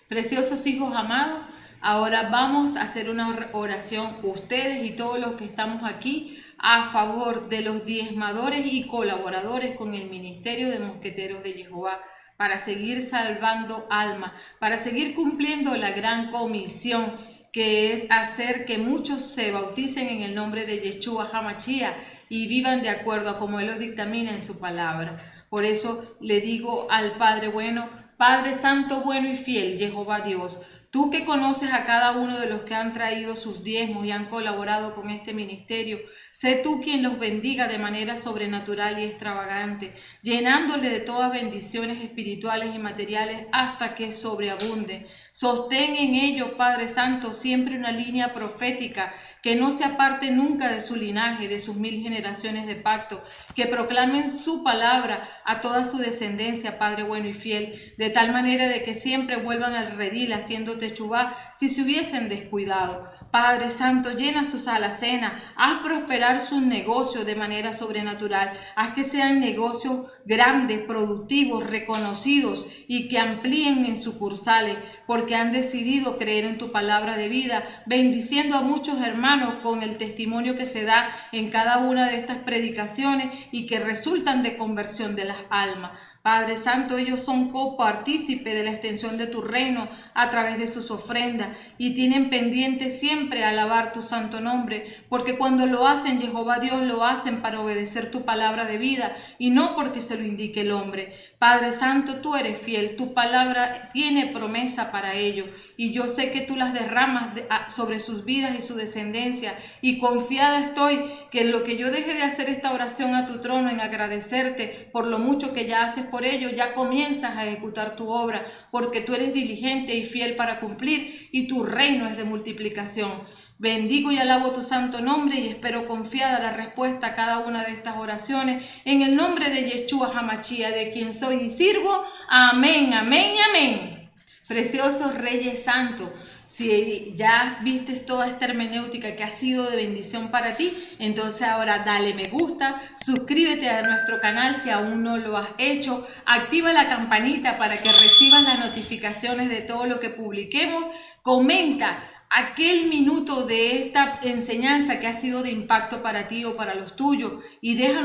Preciosos hijos amados, ahora vamos a hacer una oración, ustedes y todos los que estamos aquí, a favor de los diezmadores y colaboradores con el Ministerio de Mosqueteros de Jehová, para seguir salvando almas, para seguir cumpliendo la gran comisión que es hacer que muchos se bauticen en el nombre de Yeshua HaMashiach y vivan de acuerdo a como Él lo dictamina en su palabra. Por eso le digo al Padre bueno, Padre Santo, bueno y fiel, Jehová Dios, tú que conoces a cada uno de los que han traído sus diezmos y han colaborado con este ministerio, sé tú quien los bendiga de manera sobrenatural y extravagante, llenándole de todas bendiciones espirituales y materiales hasta que sobreabunde. Sostén en ellos, Padre Santo, siempre una línea profética que no se aparte nunca de su linaje, de sus 1000 generaciones de pacto, que proclamen su palabra a toda su descendencia, Padre bueno y fiel, de tal manera de que siempre vuelvan al redil haciendo techubá si se hubiesen descuidado. Padre Santo, llena sus alacenas, haz prosperar sus negocios de manera sobrenatural, haz que sean negocios grandes, productivos, reconocidos y que amplíen en sucursales, porque han decidido creer en tu palabra de vida, bendiciendo a muchos hermanos con el testimonio que se da en cada una de estas predicaciones y que resultan de conversión de las almas. Padre Santo, ellos son copartícipes de la extensión de tu reino a través de sus ofrendas y tienen pendiente siempre alabar tu santo nombre, porque cuando lo hacen, Jehová Dios, lo hacen para obedecer tu palabra de vida y no porque se lo indique el hombre. Padre Santo, tú eres fiel, tu palabra tiene promesa para ellos y yo sé que tú las derramas sobre sus vidas y su descendencia, y confiada estoy que en lo que yo deje de hacer esta oración a tu trono, en agradecerte por lo mucho que ya haces por ellos, ya comienzas a ejecutar tu obra, porque tú eres diligente y fiel para cumplir y tu reino es de multiplicación. Bendigo y alabo tu santo nombre y espero confiada la respuesta a cada una de estas oraciones en el nombre de Yeshua Hamashia, de quien soy y sirvo. Amén, amén y amén. Preciosos Reyes Santos, si ya viste toda esta hermenéutica que ha sido de bendición para ti, entonces ahora dale me gusta, suscríbete a nuestro canal si aún no lo has hecho, activa la campanita para que recibas las notificaciones de todo lo que publiquemos, comenta aquel minuto de esta enseñanza que ha sido de impacto para ti o para los tuyos y deja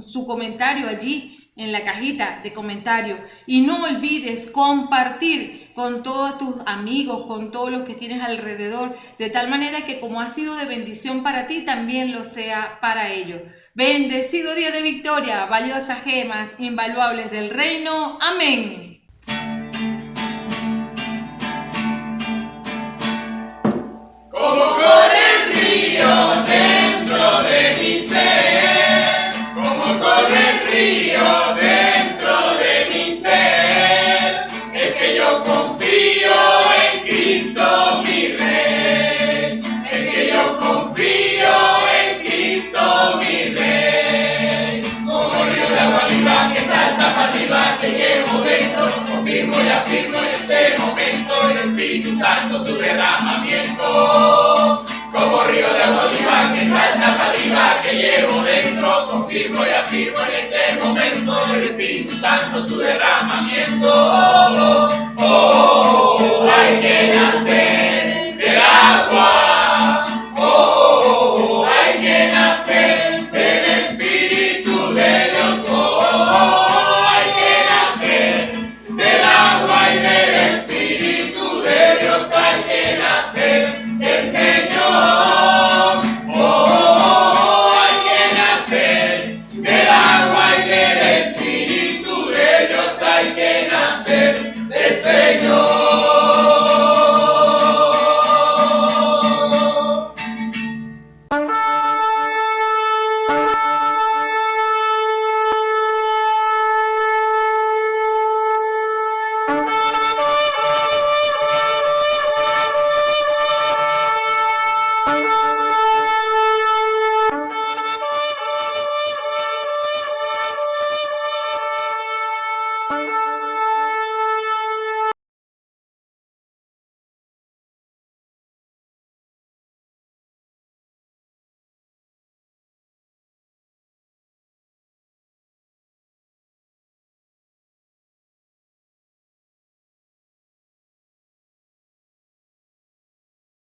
su comentario allí en la cajita de comentarios, y no olvides compartir con todos tus amigos, con todos los que tienes alrededor, de tal manera que como ha sido de bendición para ti, también lo sea para ellos. Bendecido día de victoria, valiosas gemas invaluables del reino. Amén. Como corren ríos dentro de mi ser, como corren ríos dentro de mi ser, es que yo confío en Cristo mi Rey, es que yo confío en Cristo mi Rey. Como río de agua viva que salta para arriba, que llevo dentro, confirmo y afirmo en este momento el Espíritu Santo su derramamiento. Como río de agua viva que salta para arriba, que llevo dentro, confirmo y afirmo en este momento el Espíritu Santo su derramamiento. Oh, oh, oh, hay que nacer.